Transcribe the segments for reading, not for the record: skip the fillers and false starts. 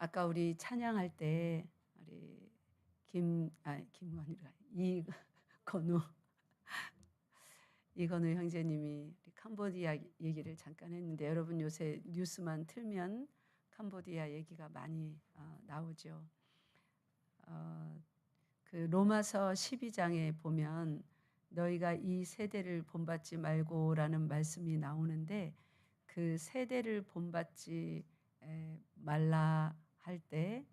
아까 우리 찬양할 때 우리 김건우가 이건우 이건우 형제님이 우리 캄보디아 얘기를 잠깐 했는데, 여러분 요새 뉴스만 틀면 캄보디아 얘기가 많이 나오죠. 그 로마서 12장에 보면 너희가 이 세대를 본받지 말고라는 말씀이 나오는데, 그 세대를 본받지 말라 할 때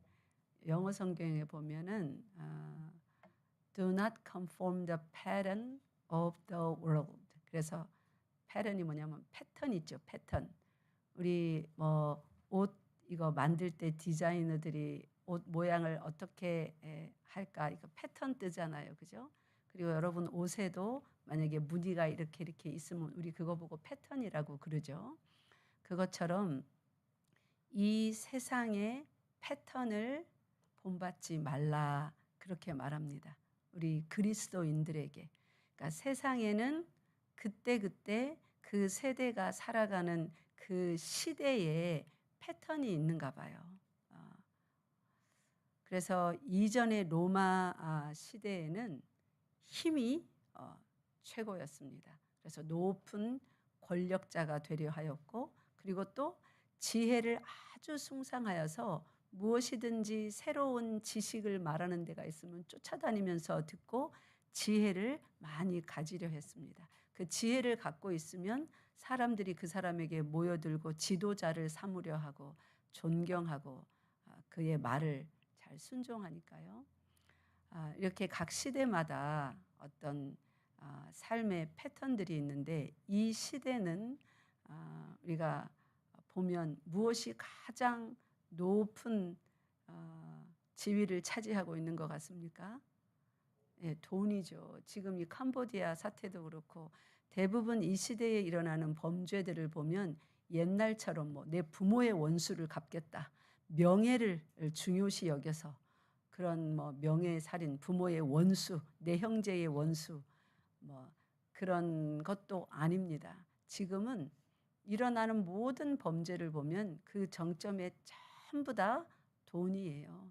영어 성경에 보면은 do not conform the pattern of the world. 그래서 패턴이 뭐냐면 패턴 있죠, 패턴. 우리 뭐 옷 이거 만들 때 디자이너들이 옷 모양을 어떻게 할까, 이거 패턴 뜨잖아요, 그죠? 그리고 여러분 옷에도 만약에 무늬가 이렇게 있으면 우리 그거 보고 패턴이라고 그러죠. 그것처럼 이 세상의 패턴을 본받지 말라, 그렇게 말합니다. 우리 그리스도인들에게. 그러니까 세상에는 그때 그 세대가 살아가는 그 시대에 패턴이 있는가 봐요. 그래서 이전의 로마 시대에는 힘이 최고였습니다. 그래서 높은 권력자가 되려 하였고, 그리고 또 지혜를 아주 숭상하여서 무엇이든지 새로운 지식을 말하는 데가 있으면 쫓아다니면서 듣고 지혜를 많이 가지려 했습니다. 그 지혜를 갖고 있으면 사람들이 그 사람에게 모여들고 지도자를 삼으려 하고 존경하고 그의 말을 잘 순종하니까요. 이렇게 각 시대마다 어떤 삶의 패턴들이 있는데, 이 시대는 우리가 보면 무엇이 가장 높은 지위를 차지하고 있는 것 같습니까? 예, 돈이죠. 지금 이 캄보디아 사태도 그렇고 대부분 이 시대에 일어나는 범죄들을 보면 옛날처럼 뭐 내 부모의 원수를 갚겠다, 명예를 중요시 여겨서 그런 뭐 명예살인, 부모의 원수, 내 형제의 원수, 뭐 그런 것도 아닙니다. 지금은 일어나는 모든 범죄를 보면 그 정점에 전부 다 돈이에요.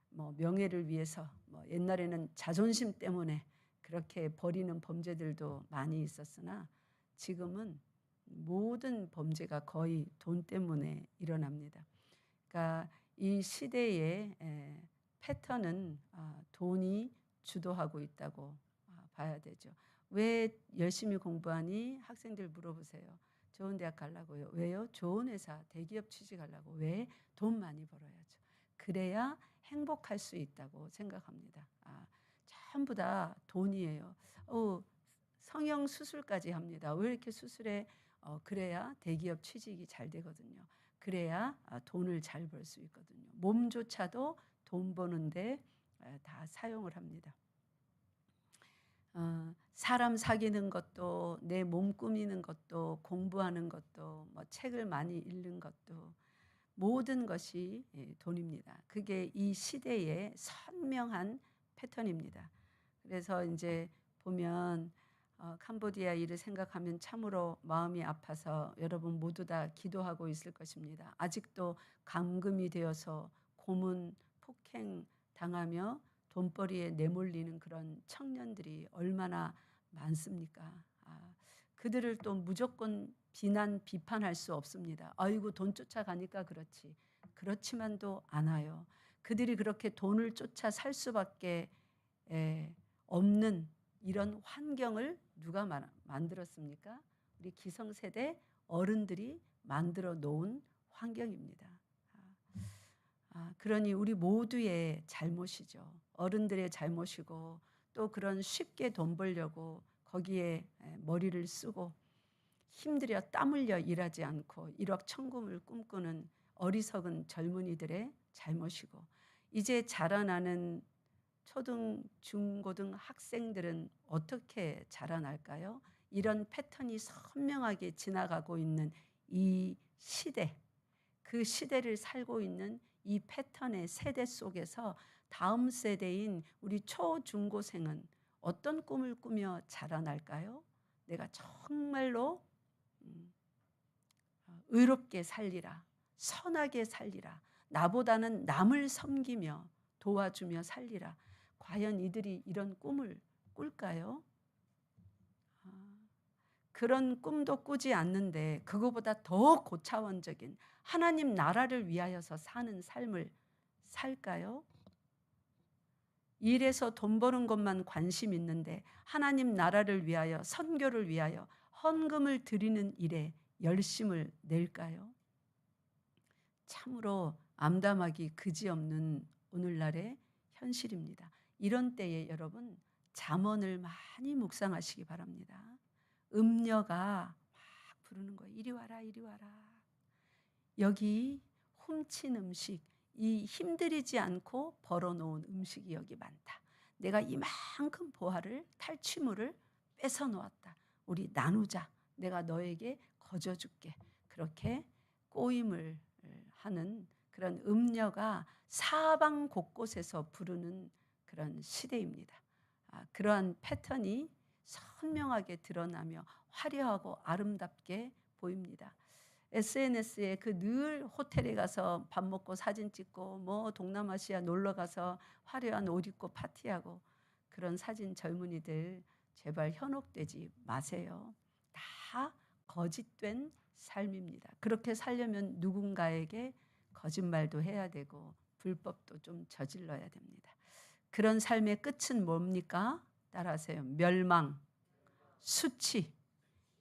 뭐 명예를 위해서, 뭐 옛날에는 자존심 때문에 그렇게 벌이는 범죄들도 많이 있었으나 지금은 모든 범죄가 거의 돈 때문에 일어납니다. 그러니까 이 시대의 패턴은 돈이 주도하고 있다고 봐야 되죠. 왜 열심히 공부하니? 학생들 물어보세요. 좋은 대학 가려고요. 왜요? 좋은 회사, 대기업 취직하려고. 왜? 돈 많이 벌어야죠. 그래야 행복할 수 있다고 생각합니다. 전부 다 돈이에요. 성형 수술까지 합니다. 왜 이렇게 수술해? 그래야 대기업 취직이 잘 되거든요. 그래야 돈을 잘 벌 수 있거든요. 몸조차도 돈 버는데 다 사용을 합니다. 사람 사귀는 것도, 내 몸 꾸미는 것도, 공부하는 것도, 뭐 책을 많이 읽는 것도, 모든 것이 돈입니다. 그게 이 시대의 선명한 패턴입니다. 그래서 이제 보면 캄보디아 일을 생각하면 참으로 마음이 아파서 여러분 모두 다 기도하고 있을 것입니다. 아직도 감금이 되어서 고문, 폭행 당하며 돈벌이에 내몰리는 그런 청년들이 얼마나 많습니까? 그들을 또 무조건 비판할 수 없습니다. 아이고 돈 쫓아가니까 그렇지. 그렇지만도 않아요. 그들이 그렇게 돈을 쫓아 살 수밖에 없는 이런 환경을 누가 만들었습니까? 우리 기성세대 어른들이 만들어 놓은 환경입니다. 그러니 우리 모두의 잘못이죠. 어른들의 잘못이고, 또 그런 쉽게 돈 벌려고 거기에 머리를 쓰고 힘들여 땀 흘려 일하지 않고 일확천금을 꿈꾸는 어리석은 젊은이들의 잘못이고, 이제 자라나는 초등, 중고등 학생들은 어떻게 자라날까요? 이런 패턴이 선명하게 지나가고 있는 이 시대, 그 시대를 살고 있는 이 패턴의 세대 속에서 다음 세대인 우리 초중고생은 어떤 꿈을 꾸며 자라날까요? 내가 정말로 의롭게 살리라, 선하게 살리라, 나보다는 남을 섬기며 도와주며 살리라. 과연 이들이 이런 꿈을 꿀까요? 그런 꿈도 꾸지 않는데 그거보다 더 고차원적인 하나님 나라를 위하여서 사는 삶을 살까요? 일해서 돈 버는 것만 관심 있는데 하나님 나라를 위하여 선교를 위하여 헌금을 드리는 일에 열심을 낼까요? 참으로 암담하기 그지없는 오늘날의 현실입니다. 이런 때에 여러분 잠언을 많이 묵상하시기 바랍니다. 음녀가 막 부르는 거예요. 이리 와라 이리 와라. 여기 훔친 음식, 이 힘들이지 않고 벌어놓은 음식이 여기 많다. 내가 이만큼 보화를 탈취물을 뺏어 놓았다. 우리 나누자. 내가 너에게 거저줄게. 그렇게 꼬임을 하는 그런 음녀가 사방 곳곳에서 부르는 그런 시대입니다. 그러한 패턴이 선명하게 드러나며 화려하고 아름답게 보입니다. SNS에 그 늘 호텔에 가서 밥 먹고 사진 찍고 뭐 동남아시아 놀러 가서 화려한 옷 입고 파티하고 그런 사진 젊은이들 제발 현혹되지 마세요. 다 거짓된 삶입니다. 그렇게 살려면 누군가에게 거짓말도 해야 되고 불법도 좀 저질러야 됩니다. 그런 삶의 끝은 뭡니까? 따라하세요. 멸망, 수치,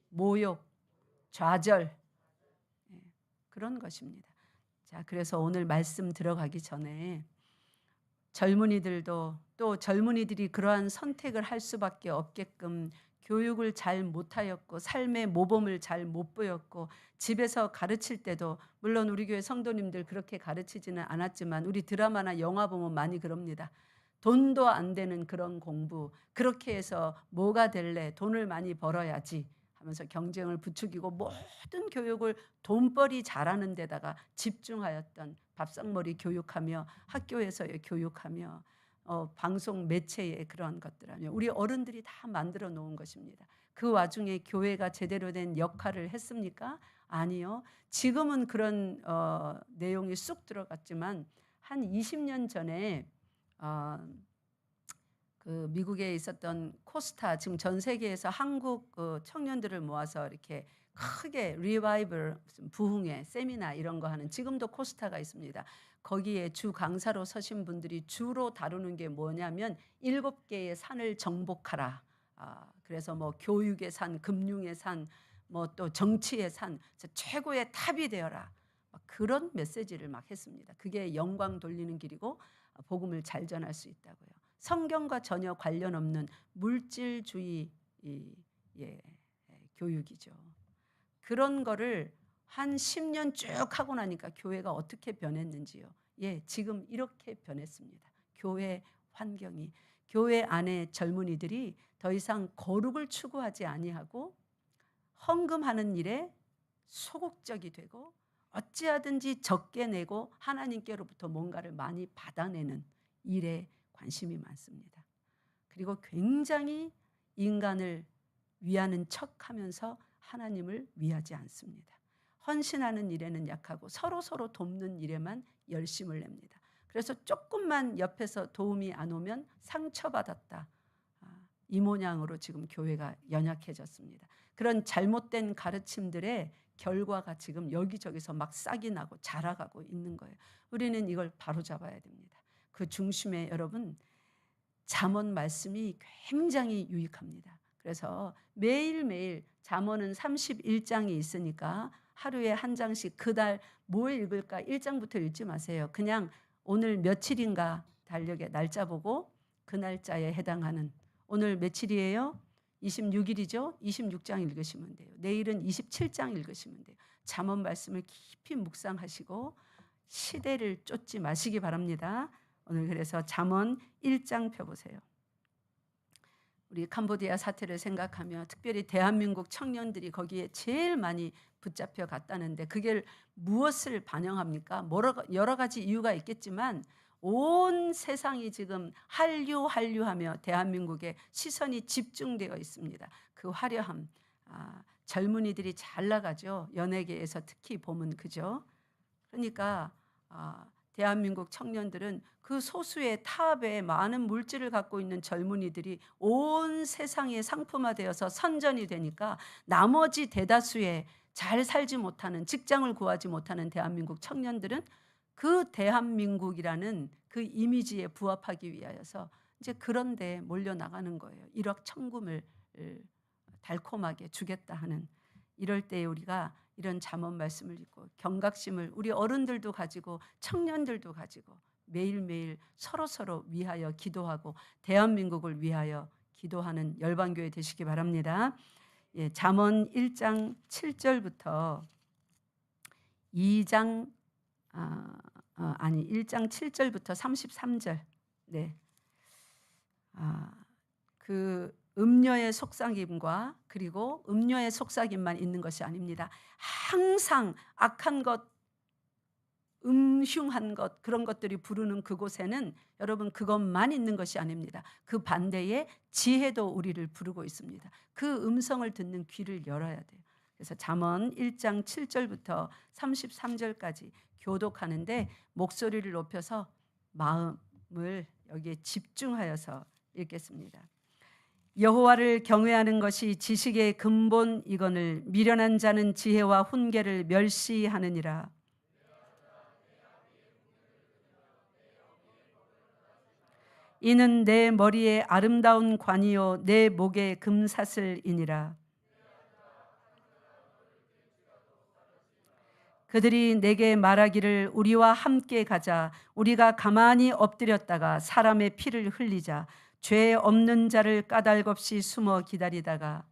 모욕, 좌절, 그런 것입니다. 자, 그래서 오늘 말씀 들어가기 전에 젊은이들도 또 젊은이들이 그러한 선택을 할 수밖에 없게끔 교육을 잘 못하였고 삶의 모범을 잘 못 보였고 집에서 가르칠 때도 물론 우리 교회 성도님들 그렇게 가르치지는 않았지만 우리 드라마나 영화 보면 많이 그럽니다. 돈도 안 되는 그런 공부, 그렇게 해서 뭐가 될래? 돈을 많이 벌어야지 하면서 경쟁을 부추기고 모든 교육을 돈벌이 잘하는 데다가 집중하였던 밥상머리 교육하며 학교에서의 교육하며 방송 매체의 그런 것들하며 우리 어른들이 다 만들어 놓은 것입니다. 그 와중에 교회가 제대로 된 역할을 했습니까? 아니요. 지금은 그런 내용이 쑥 들어갔지만 한 20년 전에 그 미국에 있었던 코스타, 지금 전 세계에서 한국 청년들을 모아서 이렇게 크게 리바이벌, 부흥회, 세미나 이런 거 하는 지금도 코스타가 있습니다. 거기에 주 강사로 서신 분들이 주로 다루는 게 뭐냐면 7개의 산을 정복하라. 그래서 뭐 교육의 산, 금융의 산, 뭐 또 정치의 산, 최고의 탑이 되어라. 그런 메시지를 막 했습니다. 그게 영광 돌리는 길이고 복음을 잘 전할 수 있다고요. 성경과 전혀 관련 없는 물질주의 교육이죠. 그런 거를 한 10년 쭉 하고 나니까 교회가 어떻게 변했는지요. 지금 이렇게 변했습니다. 교회 환경이, 교회 안에 젊은이들이 더 이상 거룩을 추구하지 아니하고 헌금하는 일에 소극적이 되고 어찌하든지 적게 내고 하나님께로부터 뭔가를 많이 받아내는 일에 관심이 많습니다. 그리고 굉장히 인간을 위하는 척하면서 하나님을 위하지 않습니다. 헌신하는 일에는 약하고 서로 돕는 일에만 열심을 냅니다. 그래서 조금만 옆에서 도움이 안 오면 상처받았다. 이 모양으로 지금 교회가 연약해졌습니다. 그런 잘못된 가르침들의 결과가 지금 여기저기서 막 싹이 나고 자라가고 있는 거예요. 우리는 이걸 바로잡아야 됩니다. 그 중심에 여러분 잠언 말씀이 굉장히 유익합니다. 그래서 매일매일 잠언은 31장이 있으니까 하루에 한 장씩 그날 뭘 읽을까 1장부터 읽지 마세요. 그냥 오늘 며칠인가 달력에 날짜 보고 그 날짜에 해당하는 오늘 며칠이에요? 26일이죠? 26장 읽으시면 돼요. 내일은 27장 읽으시면 돼요. 잠언 말씀을 깊이 묵상하시고 시대를 쫓지 마시기 바랍니다. 오늘 그래서 잠언 1장 펴보세요. 우리 캄보디아 사태를 생각하며 특별히 대한민국 청년들이 거기에 제일 많이 붙잡혀 갔다는데 그게 무엇을 반영합니까? 여러 가지 이유가 있겠지만 온 세상이 지금 한류하며 대한민국에 시선이 집중되어 있습니다. 그 화려함, 젊은이들이 잘 나가죠. 연예계에서 특히 보면 그죠. 그러니까 대한민국 청년들은 그 소수의 탑에 많은 물질을 갖고 있는 젊은이들이 온 세상에 상품화되어서 선전이 되니까 나머지 대다수의 잘 살지 못하는, 직장을 구하지 못하는 대한민국 청년들은 그 대한민국이라는 그 이미지에 부합하기 위하여서 이제 그런 데 몰려나가는 거예요. 일확천금을 달콤하게 주겠다 하는. 이럴 때 우리가 이런 잠언 말씀을 읽고 경각심을 우리 어른들도 가지고 청년들도 가지고 매일매일 서로서로 위하여 기도하고 대한민국을 위하여 기도하는 열방교회 되시기 바랍니다. 예, 잠언 1장 7절부터 1장 7절부터 33절. 네. 그 음녀의 속삭임과 그리고 음녀의 속삭임만 있는 것이 아닙니다. 항상 악한 것, 음흉한 것, 그런 것들이 부르는 그곳에는 여러분 그것만 있는 것이 아닙니다. 그 반대에 지혜도 우리를 부르고 있습니다. 그 음성을 듣는 귀를 열어야 돼요. 그래서 잠언 1장 7절부터 33절까지 교독하는데 목소리를 높여서 마음을 여기에 집중하여서 읽겠습니다. 여호와를 경외하는 것이 지식의 근본이거늘 미련한 자는 지혜와 훈계를 멸시하느니라. 이는 내 머리에 아름다운 관이요 내 목에 금사슬이니라. 그들이 내게 말하기를 우리와 함께 가자. 우리가 가만히 엎드렸다가 사람의 피를 흘리자. 죄 없는 자를 까닭없이 숨어 기다리다가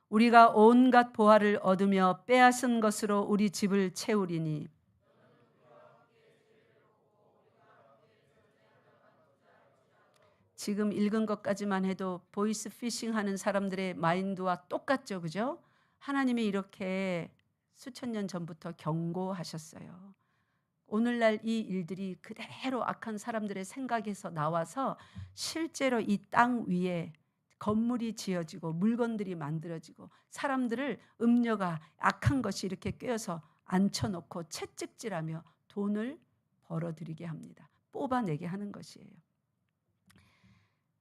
우리가 온갖 보화를 얻으며 빼앗은 것으로 우리 집을 채우리니 지금 읽은 것까지만 해도 보이스 피싱 하는 사람들의 마인드와 똑같죠. 그죠? 하나님이 이렇게 수천 년 전부터 경고하셨어요. 오늘날 이 일들이 그대로 악한 사람들의 생각에서 나와서 실제로 이 땅 위에 건물이 지어지고 물건들이 만들어지고 사람들을 음녀가 악한 것이 이렇게 꿰어서 앉혀놓고 채찍질하며 돈을 벌어들이게 합니다. 뽑아내게 하는 것이에요.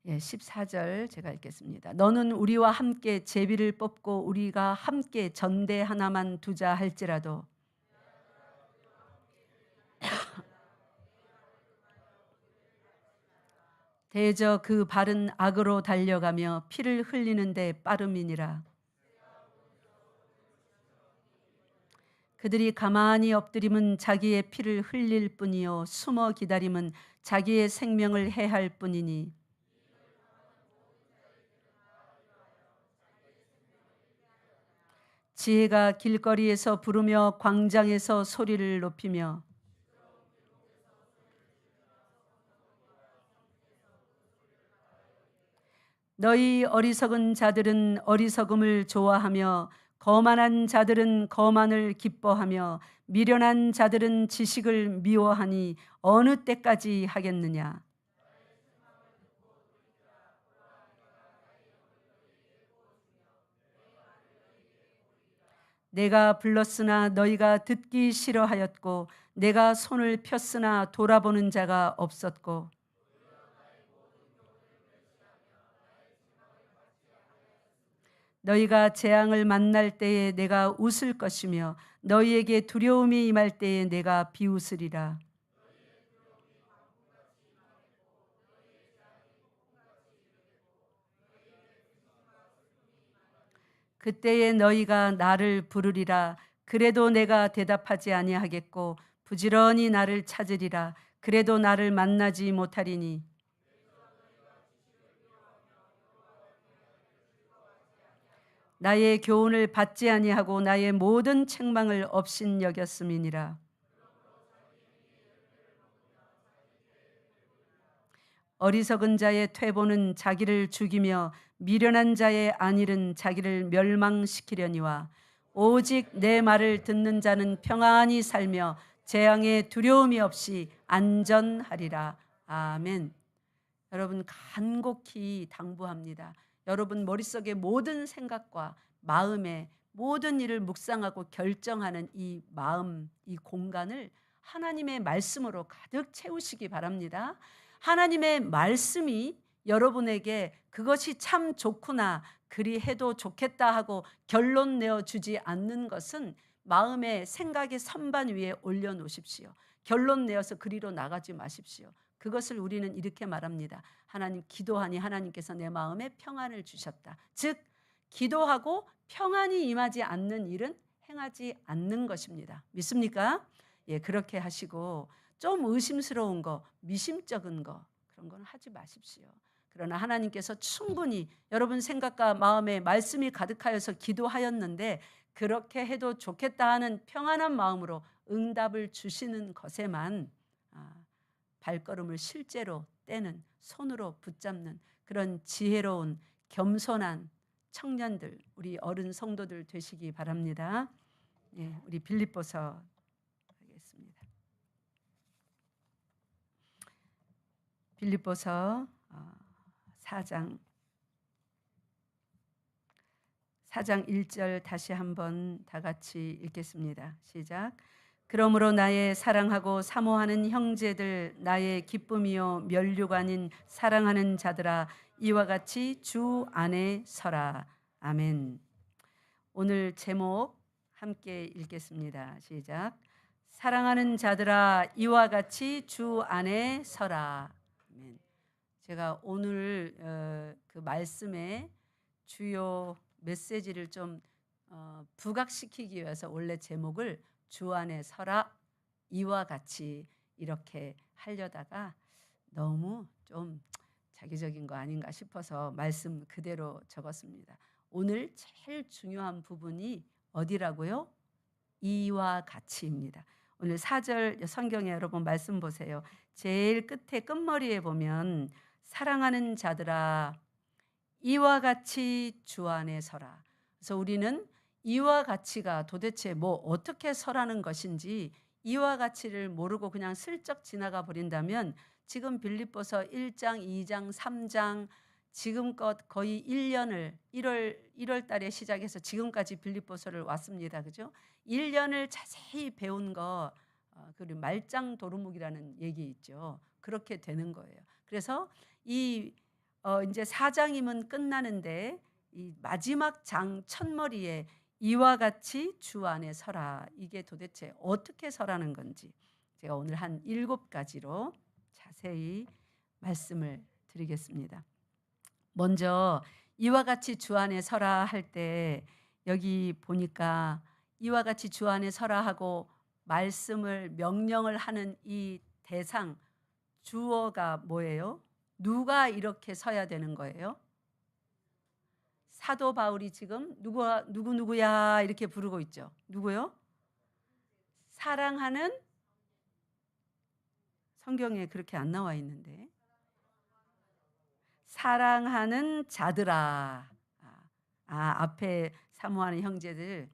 예, 14절 제가 읽겠습니다. 너는 우리와 함께 제비를 뽑고 우리가 함께 전대 하나만 두자 할지라도 대저 그 발은 악으로 달려가며 피를 흘리는데 빠름이니라. 그들이 가만히 엎드림은 자기의 피를 흘릴 뿐이요 숨어 기다림은 자기의 생명을 해할 뿐이니 지혜가 길거리에서 부르며 광장에서 소리를 높이며 너희 어리석은 자들은 어리석음을 좋아하며 거만한 자들은 거만을 기뻐하며 미련한 자들은 지식을 미워하니 어느 때까지 하겠느냐. 내가 불렀으나 너희가 듣기 싫어하였고 내가 손을 폈으나 돌아보는 자가 없었고 너희가 재앙을 만날 때에 내가 웃을 것이며 너희에게 두려움이 임할 때에 내가 비웃으리라. 그때에 너희가 나를 부르리라. 그래도 내가 대답하지 아니하겠고 부지런히 나를 찾으리라. 그래도 나를 만나지 못하리니 나의 교훈을 받지 아니하고 나의 모든 책망을 업신여겼음이니라. 어리석은 자의 퇴보는 자기를 죽이며 미련한 자의 안일은 자기를 멸망시키려니와 오직 내 말을 듣는 자는 평안히 살며 재앙에 두려움이 없이 안전하리라. 아멘. 여러분 간곡히 당부합니다. 여러분 머릿속의 모든 생각과 마음의 모든 일을 묵상하고 결정하는 이 마음, 이 공간을 하나님의 말씀으로 가득 채우시기 바랍니다. 하나님의 말씀이 여러분에게 그것이 참 좋구나, 그리 해도 좋겠다 하고 결론 내어주지 않는 것은 마음의 생각의 선반 위에 올려놓으십시오. 결론 내어서 그리로 나가지 마십시오. 그것을 우리는 이렇게 말합니다. 하나님, 기도하니 하나님께서 내 마음에 평안을 주셨다. 즉 기도하고 평안이 임하지 않는 일은 행하지 않는 것입니다. 믿습니까? 예, 그렇게 하시고 좀 의심스러운 거, 미심쩍은 거 그런 건 하지 마십시오. 그러나 하나님께서 충분히 여러분 생각과 마음에 말씀이 가득하여서 기도하였는데 그렇게 해도 좋겠다 하는 평안한 마음으로 응답을 주시는 것에만 발걸음을 실제로 떼는, 손으로 붙잡는 그런 지혜로운 겸손한 청년들, 우리 어른 성도들 되시기 바랍니다. 예, 우리 빌립보서 하겠습니다. 빌립보서 4장 1절 다시 한번 다 같이 읽겠습니다. 시작. 그러므로 나의 사랑하고 사모하는 형제들, 나의 기쁨이요 면류가 아닌 사랑하는 자들아, 이와 같이 주 안에 서라. 아멘. 오늘 제목 함께 읽겠습니다. 시작. 사랑하는 자들아, 이와 같이 주 안에 서라. 아멘. 제가 오늘 그 말씀의 주요 메시지를 좀 부각시키기 위해서 원래 제목을 주 안에 서라, 이와 같이 이렇게 하려다가 너무 좀 자기적인 거 아닌가 싶어서 말씀 그대로 적었습니다. 오늘 제일 중요한 부분이 어디라고요? 이와 같이입니다. 오늘 4절 성경에 여러분 말씀 보세요. 제일 끝에 끝머리에 보면 사랑하는 자들아, 이와 같이 주 안에 서라. 그래서 우리는 이와 같이가 도대체 뭐 어떻게 서라는 것인지 이와 같이를 모르고 그냥 슬쩍 지나가 버린다면 지금 빌립보서 1장, 2장, 3장 지금껏 거의 1년을 1월 달에 시작해서 지금까지 빌립보서를 왔습니다. 그죠? 1년을 자세히 배운 거 그리고 말짱 도루묵이라는 얘기 있죠. 그렇게 되는 거예요. 그래서 이 이제 4장이면 끝나는데 이 마지막 장 첫머리에 이와 같이 주 안에 서라. 이게 도대체 어떻게 서라는 건지 제가 오늘 한 7가지로 자세히 말씀을 드리겠습니다. 먼저 이와 같이 주 안에 서라 할 때 여기 보니까 이와 같이 주 안에 서라 하고 말씀을 명령을 하는 이 대상 주어가 뭐예요? 누가 이렇게 서야 되는 거예요? 사도 바울이 지금 누구야 이렇게 부르고 있죠. 누구요? 사랑하는, 성경에 그렇게 안 나와 있는데, 사랑하는 자들아. 앞에 사모하는 형제들.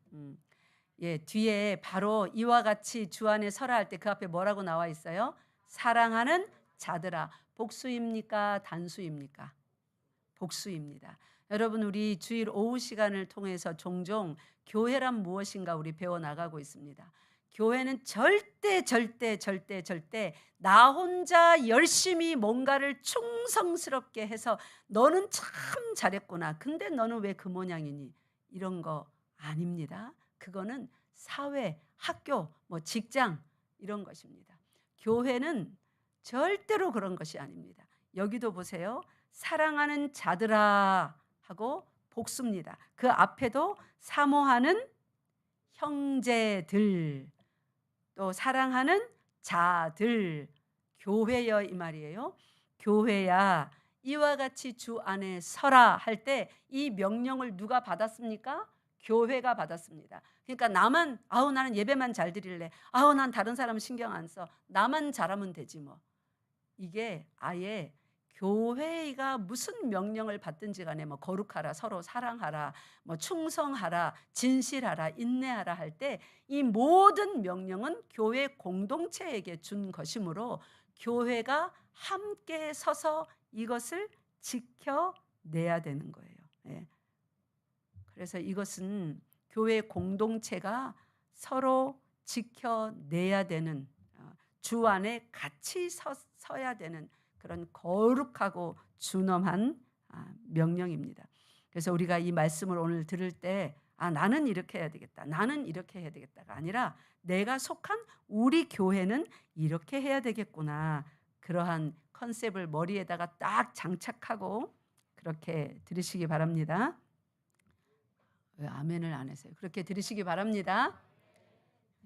예, 뒤에 바로 이와 같이 주 안에 서라 할 때 그 앞에 뭐라고 나와 있어요? 사랑하는 자들아. 복수입니까? 단수입니까? 복수입니다. 여러분, 우리 주일 오후 시간을 통해서 종종 교회란 무엇인가 우리 배워나가고 있습니다. 교회는 절대 나 혼자 열심히 뭔가를 충성스럽게 해서 너는 참 잘했구나. 근데 너는 왜 그 모양이니? 이런 거 아닙니다. 그거는 사회, 학교, 직장 이런 것입니다. 교회는 절대로 그런 것이 아닙니다. 여기도 보세요. 사랑하는 자들아 하고 복수입니다. 그 앞에도 사모하는 형제들, 또 사랑하는 자들, 교회여 이 말이에요. 교회야 이와 같이 주 안에 서라 할 때 이 명령을 누가 받았습니까? 교회가 받았습니다. 그러니까 나는 예배만 잘 드릴래. 난 다른 사람 신경 안 써. 나만 잘하면 되지 뭐. 이게 아예 교회가 무슨 명령을 받든지 간에 거룩하라, 서로 사랑하라, 충성하라, 진실하라, 인내하라 할 때 이 모든 명령은 교회 공동체에게 준 것이므로 교회가 함께 서서 이것을 지켜내야 되는 거예요. 예. 그래서 이것은 교회 공동체가 서로 지켜내야 되는, 주 안에 같이 서야 되는 그런 거룩하고 준엄한 명령입니다. 그래서 우리가 이 말씀을 오늘 들을 때 나는 이렇게 해야 되겠다, 나는 이렇게 해야 되겠다가 아니라 내가 속한 우리 교회는 이렇게 해야 되겠구나, 그러한 컨셉을 머리에다가 딱 장착하고 그렇게 들으시기 바랍니다. 왜 아멘을 안 하세요? 그렇게 들으시기 바랍니다.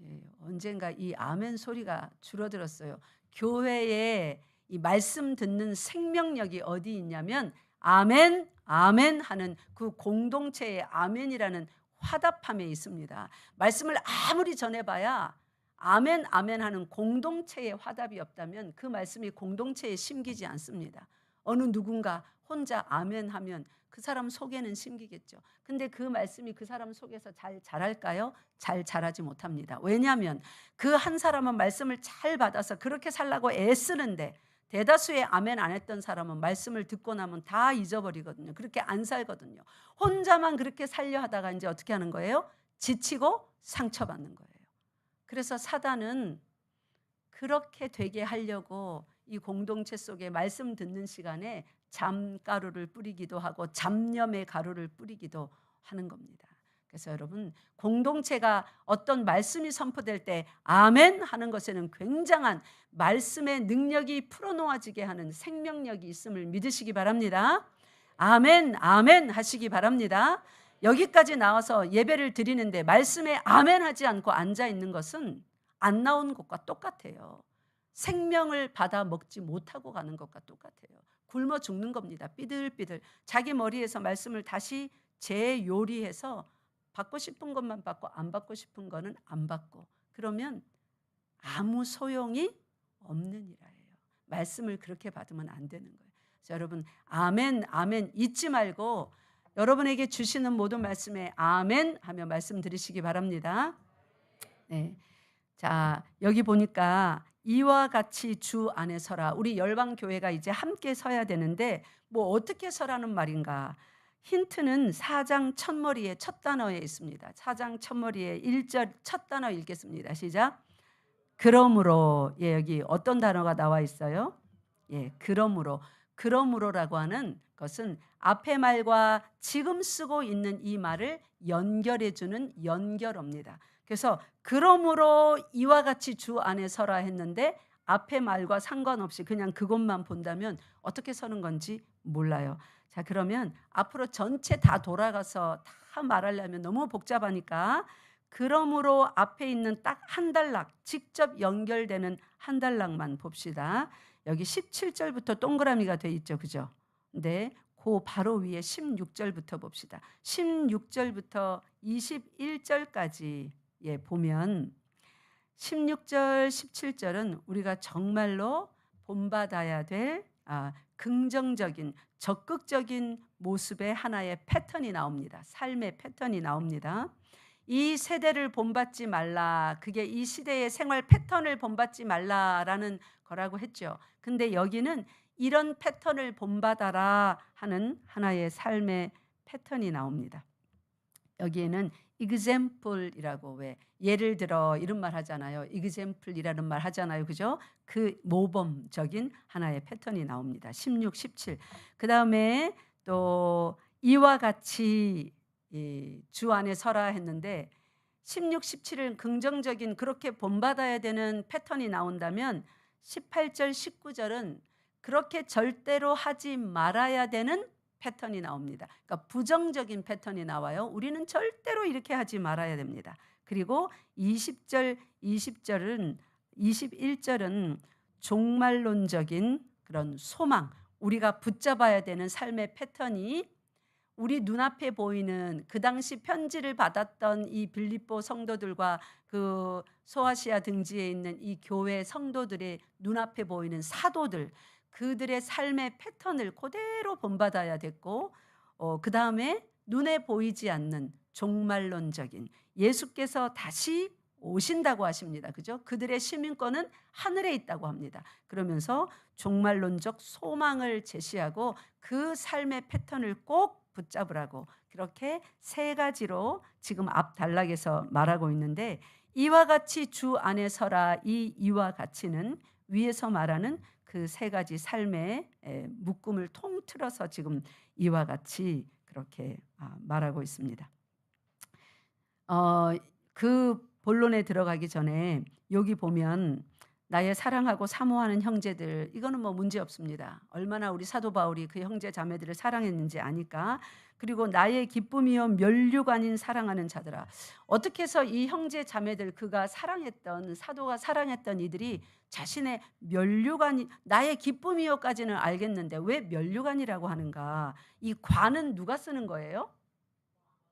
예, 언젠가 이 아멘 소리가 줄어들었어요. 교회에 이 말씀 듣는 생명력이 어디 있냐면 아멘, 아멘 하는 그 공동체의 아멘이라는 화답함에 있습니다. 말씀을 아무리 전해봐야 아멘, 아멘 하는 공동체의 화답이 없다면 그 말씀이 공동체에 심기지 않습니다. 어느 누군가 혼자 아멘 하면 그 사람 속에는 심기겠죠. 근데 그 말씀이 그 사람 속에서 잘 자랄까요? 잘 자라지 못합니다. 왜냐하면 그 한 사람은 말씀을 잘 받아서 그렇게 살라고 애쓰는데 대다수의 아멘 안 했던 사람은 말씀을 듣고 나면 다 잊어버리거든요. 그렇게 안 살거든요. 혼자만 그렇게 살려 하다가 이제 어떻게 하는 거예요? 지치고 상처받는 거예요. 그래서 사단은 그렇게 되게 하려고 이 공동체 속에 말씀 듣는 시간에 잠가루를 뿌리기도 하고 잡념의 가루를 뿌리기도 하는 겁니다. 그래서 여러분, 공동체가 어떤 말씀이 선포될 때 아멘 하는 것에는 굉장한 말씀의 능력이 풀어놓아지게 하는 생명력이 있음을 믿으시기 바랍니다. 아멘, 아멘 하시기 바랍니다. 여기까지 나와서 예배를 드리는데 말씀에 아멘 하지 않고 앉아 있는 것은 안 나온 것과 똑같아요. 생명을 받아 먹지 못하고 가는 것과 똑같아요. 굶어 죽는 겁니다. 삐들삐들 자기 머리에서 말씀을 다시 재요리해서 받고 싶은 것만 받고 안 받고 싶은 거는 안 받고, 그러면 아무 소용이 없는 일이에요. 말씀을 그렇게 받으면 안 되는 거예요. 그래서 여러분, 아멘, 아멘 잊지 말고 여러분에게 주시는 모든 말씀에 아멘 하며 말씀 드리시기 바랍니다. 네. 자, 여기 보니까 이와 같이 주 안에 서라. 우리 열방교회가 이제 함께 서야 되는데 뭐 어떻게 서라는 말인가? 힌트는 4장 첫머리에 첫 단어에 있습니다. 4장 첫머리에 1절 첫 단어 읽겠습니다. 시작. 그러므로. 예, 여기 어떤 단어가 나와 있어요? 예, 그러므로. 그러므로라고 하는 것은 앞의 말과 지금 쓰고 있는 이 말을 연결해 주는 연결어입니다. 그래서 그러므로 이와 같이 주 안에 서라 했는데 앞의 말과 상관없이 그냥 그것만 본다면 어떻게 서는 건지 몰라요. 자, 그러면 앞으로 전체 다 돌아가서 다 말하려면 너무 복잡하니까 그러므로 앞에 있는 딱 한 단락, 직접 연결되는 한 단락만 봅시다. 여기 17절부터 동그라미가 돼 있죠, 그죠? 네, 그 바로 위에 16절부터 봅시다. 16절부터 21절까지 보면 16절, 17절은 우리가 정말로 본받아야 될 긍정적인, 적극적인 모습의 하나의 패턴이 나옵니다. 삶의 패턴이 나옵니다. 이 세대를 본받지 말라, 그게 이 시대의 생활 패턴을 본받지 말라라는 거라고 했죠. 근데 여기는 이런 패턴을 본받아라 하는 하나의 삶의 패턴이 나옵니다. 여기에는 example이라고, 왜 예를 들어 이런 말 하잖아요. example이라는 말 하잖아요, 그죠? 그 모범적인 하나의 패턴이 나옵니다. 16, 17. 그 다음에 또 이와 같이 주 안에 서라 했는데 16, 17은 긍정적인 그렇게 본받아야 되는 패턴이 나온다면 18절, 19절은 그렇게 절대로 하지 말아야 되는 패턴이 나옵니다. 그러니까 부정적인 패턴이 나와요. 우리는 절대로 이렇게 하지 말아야 됩니다. 그리고 20절, 20절은 21절은 종말론적인 그런 소망, 우리가 붙잡아야 되는 삶의 패턴이 우리 눈앞에 보이는 그 당시 편지를 받았던 이 빌립보 성도들과 그 소아시아 등지에 있는 이 교회 성도들의 눈앞에 보이는 사도들, 그들의 삶의 패턴을 그대로 본받아야 됐고, 그 다음에 눈에 보이지 않는 종말론적인, 예수께서 다시 오신다고 하십니다. 그죠? 그들의 시민권은 하늘에 있다고 합니다. 그러면서 종말론적 소망을 제시하고 그 삶의 패턴을 꼭 붙잡으라고 그렇게 세 가지로 지금 앞 단락에서 말하고 있는데 이와 같이 주 안에 서라 이 이와 같이는 위에서 말하는 그 세 가지 삶의 묶음을 통틀어서 지금 이와 같이 그렇게 말하고 있습니다. 그 본론에 들어가기 전에 여기 보면 나의 사랑하고 사모하는 형제들 이거는 뭐 문제 없습니다. 얼마나 우리 사도 바울이 그 형제 자매들을 사랑했는지 아니까. 그리고 나의 기쁨이요 면류관인 사랑하는 자들아. 어떻게 해서 이 형제 자매들 그가 사랑했던 사도가 사랑했던 이들이 자신의 면류관이 나의 기쁨이요까지는 알겠는데 왜 면류관이라고 하는가? 이 관은 누가 쓰는 거예요?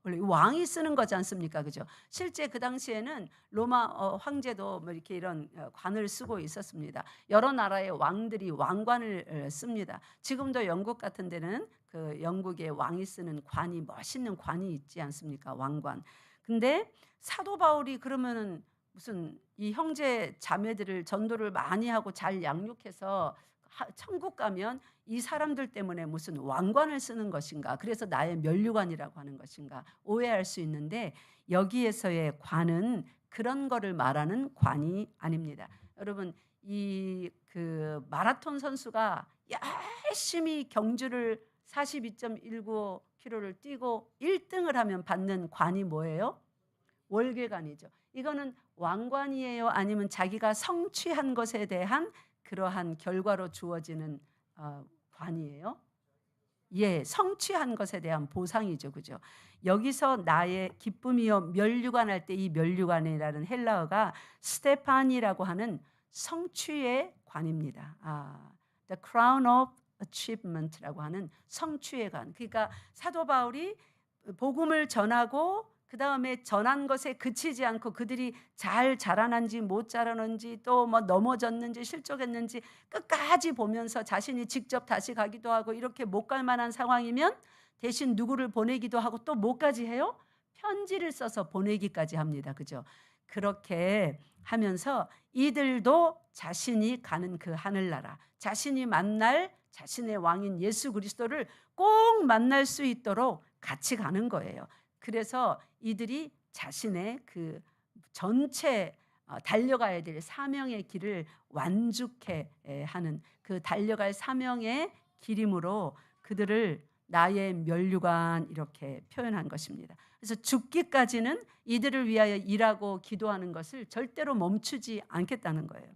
원래 왕이 쓰는 거지 않습니까? 그죠? 실제 그 당시에는 로마 황제도 뭐 이렇게 이런 관을 쓰고 있었습니다. 여러 나라의 왕들이 왕관을 씁니다. 지금도 영국 같은 데는 그 영국의 왕이 쓰는 관이 멋있는 관이 있지 않습니까? 왕관. 근데 사도 바울이 그러면은 무슨 이 형제 자매들을 전도를 많이 하고 잘 양육해서 천국 가면 이 사람들 때문에 무슨 왕관을 쓰는 것인가? 그래서 나의 면류관이라고 하는 것인가? 오해할 수 있는데 여기에서의 관은 그런 거를 말하는 관이 아닙니다. 여러분 이 그 마라톤 선수가 열심히 경주를 42.195km를 뛰고 1등을 하면 받는 관이 뭐예요? 월계관이죠. 이거는 왕관이에요? 아니면 자기가 성취한 것에 대한 그러한 결과로 주어지는 관이에요? 예, 성취한 것에 대한 보상이죠. 그죠? 여기서 나의 기쁨이요 면류관 할 때 이 면류관이라는 헬라어가 스테판이라고 하는 성취의 관입니다. The crown of achievement라고 하는 성취의 관. 그러니까 사도 바울이 복음을 전하고 그 다음에 전한 것에 그치지 않고 그들이 잘 자라난지 못 자라는지 또 뭐 넘어졌는지 실족했는지 끝까지 보면서 자신이 직접 다시 가기도 하고 이렇게 못 갈 만한 상황이면 대신 누구를 보내기도 하고 또 뭐까지 해요? 편지를 써서 보내기까지 합니다. 그죠? 그렇게 하면서 이들도 자신이 가는 그 하늘나라, 자신이 만날 자신의 왕인 예수 그리스도를 꼭 만날 수 있도록 같이 가는 거예요. 그래서 이들이 자신의 그 전체 달려가야 될 사명의 길을 완죽해 하는 그 달려갈 사명의 길임으로 그들을 나의 면류관 이렇게 표현한 것입니다. 그래서 죽기까지는 이들을 위하여 일하고 기도하는 것을 절대로 멈추지 않겠다는 거예요.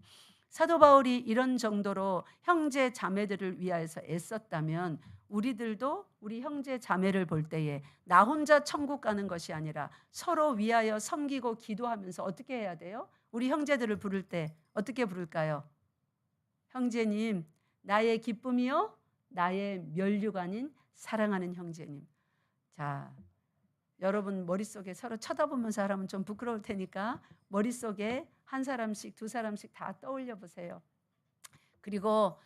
사도 바울이 이런 정도로 형제 자매들을 위하여서 애썼다면 우리들도 우리 형제 자매를 볼 때에 나 혼자 천국 가는 것이 아니라 서로 위하여 섬기고 기도하면서 어떻게 해야 돼요? 우리 형제들을 부를 때 어떻게 부를까요? 형제님, 나의 기쁨이요 나의 면류관인 사랑하는 형제님. 자, 여러분 머릿속에 서로 쳐다보면서 하면 좀 부끄러울 테니까 머릿속에 한 사람씩 두 사람씩 다 떠올려 보세요. 그리고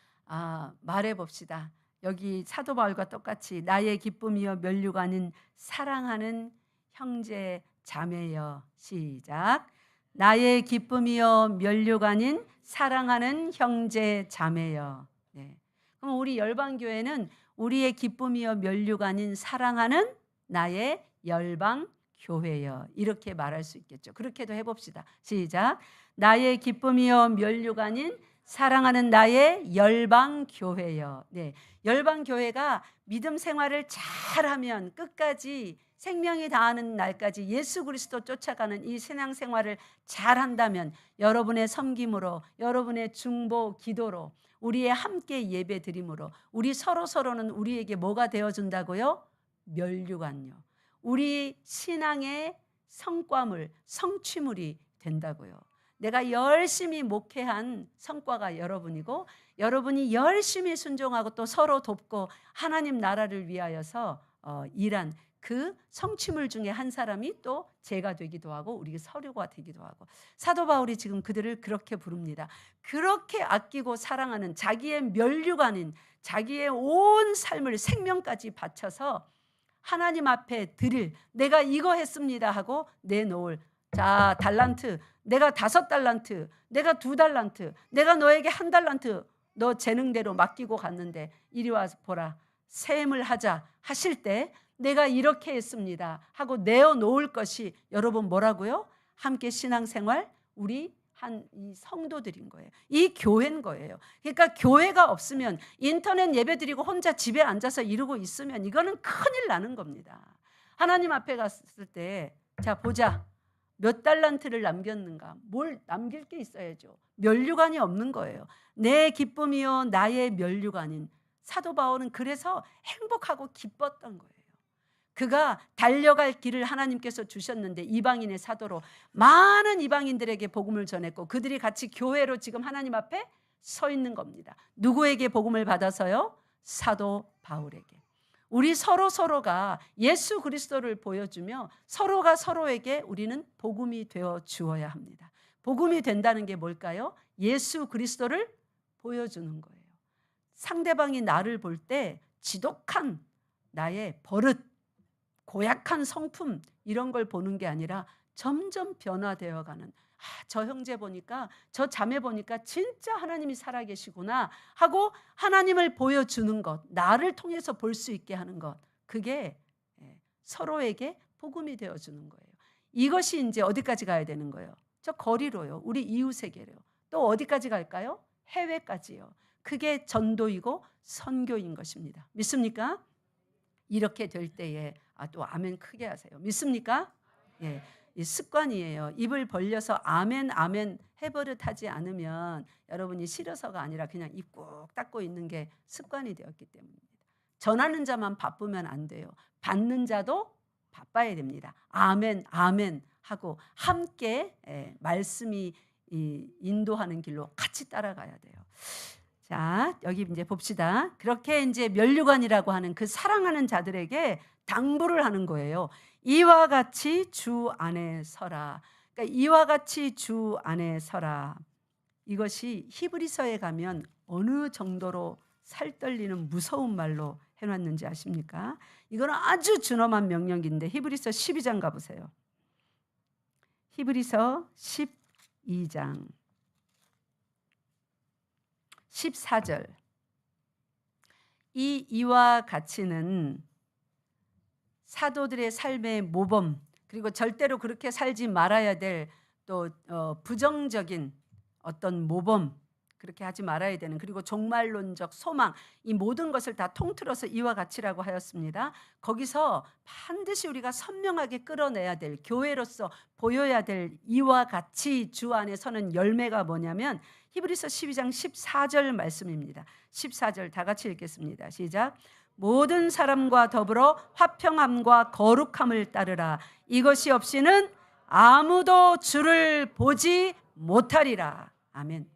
말해 봅시다. 여기 사도 바울과 똑같이 나의 기쁨이여 면류관인 사랑하는 형제 자매여. 시작. 나의 기쁨이여 면류관인 사랑하는 형제 자매여. 네. 그럼 우리 열방교회는 우리의 기쁨이여 면류관인 사랑하는 나의 열방교회여. 이렇게 말할 수 있겠죠. 그렇게도 해봅시다. 시작. 나의 기쁨이여 면류관인 사랑하는 나의 열방교회여. 네, 열방교회가 믿음 생활을 잘하면 끝까지 생명이 다하는 날까지 예수 그리스도 쫓아가는 이 신앙생활을 잘한다면 여러분의 섬김으로 여러분의 중보 기도로 우리의 함께 예배 드림으로 우리 서로는 우리에게 뭐가 되어준다고요? 면류관요. 우리 신앙의 성과물, 성취물이 된다고요. 내가 열심히 목회한 성과가 여러분이고 여러분이 열심히 순종하고 또 서로 돕고 하나님 나라를 위하여서 일한 그 성취물 중에 한 사람이 또 제가 되기도 하고 우리 서류가 되기도 하고 사도 바울이 지금 그들을 그렇게 부릅니다. 그렇게 아끼고 사랑하는 자기의 면류관인 자기의 온 삶을 생명까지 바쳐서 하나님 앞에 드릴 내가 이거 했습니다 하고 내놓을 자 달란트 내가 5달란트 내가 2달란트 내가 너에게 1달란트 너 재능대로 맡기고 갔는데 이리 와서 보라 셈을 하자 하실 때 내가 이렇게 했습니다 하고 내어놓을 것이 여러분 뭐라고요? 함께 신앙생활 우리 이 성도들인 거예요. 이 교회인 거예요. 그러니까 교회가 없으면 인터넷 예배드리고 혼자 집에 앉아서 이러고 있으면 이거는 큰일 나는 겁니다. 하나님 앞에 갔을 때 자 보자. 몇 달란트를 남겼는가? 뭘 남길 게 있어야죠. 면류관이 없는 거예요. 내 기쁨이요 나의 면류관인 사도 바울은 그래서 행복하고 기뻤던 거예요. 그가 달려갈 길을 하나님께서 주셨는데 이방인의 사도로 많은 이방인들에게 복음을 전했고 그들이 같이 교회로 지금 하나님 앞에 서 있는 겁니다. 누구에게 복음을 받아서요? 사도 바울에게. 우리 서로가 예수 그리스도를 보여주며 서로가 서로에게 우리는 복음이 되어 주어야 합니다. 복음이 된다는 게 뭘까요? 예수 그리스도를 보여주는 거예요. 상대방이 나를 볼 때 지독한 나의 버릇, 고약한 성품 이런 걸 보는 게 아니라 점점 변화되어가는 저 형제 보니까 저 자매 보니까 진짜 하나님이 살아계시구나 하고 하나님을 보여주는 것, 나를 통해서 볼 수 있게 하는 것, 그게 서로에게 복음이 되어주는 거예요. 이것이 이제 어디까지 가야 되는 거예요? 저 거리로요. 우리 이웃에게요. 또 어디까지 갈까요? 해외까지요. 그게 전도이고 선교인 것입니다. 믿습니까? 이렇게 될 때에 또 아멘 크게 하세요. 믿습니까? 예, 이 습관이에요. 입을 벌려서 아멘 아멘 해버릇하지 않으면 여러분이 싫어서가 아니라 그냥 입 꾹 닫고 있는 게 습관이 되었기 때문입니다. 전하는 자만 바쁘면 안 돼요. 받는 자도 바빠야 됩니다. 아멘 아멘 하고 함께 말씀이 인도하는 길로 같이 따라가야 돼요. 자, 여기 이제 봅시다. 그렇게 이제 면류관이라고 하는 그 사랑하는 자들에게 당부를 하는 거예요. 이와 같이 주 안에 서라. 그러니까 이와 같이 주 안에 서라. 이것이 히브리서에 가면 어느 정도로 살떨리는 무서운 말로 해놨는지 아십니까? 이거는 아주 준엄한 명령인데 히브리서 12장 가보세요. 히브리서 12장 14절. 이와 같이는 사도들의 삶의 모범, 그리고 절대로 그렇게 살지 말아야 될 또 부정적인 어떤 모범, 그렇게 하지 말아야 되는, 그리고 종말론적 소망, 이 모든 것을 다 통틀어서 이와 같이라고 하였습니다. 거기서 반드시 우리가 선명하게 끌어내야 될, 교회로서 보여야 될 이와 같이 주 안에 서는 열매가 뭐냐면 히브리서 12장 14절 말씀입니다. 14절 다 같이 읽겠습니다. 시작. 모든 사람과 더불어 화평함과 거룩함을 따르라. 이것이 없이는 아무도 주를 보지 못하리라. 아멘.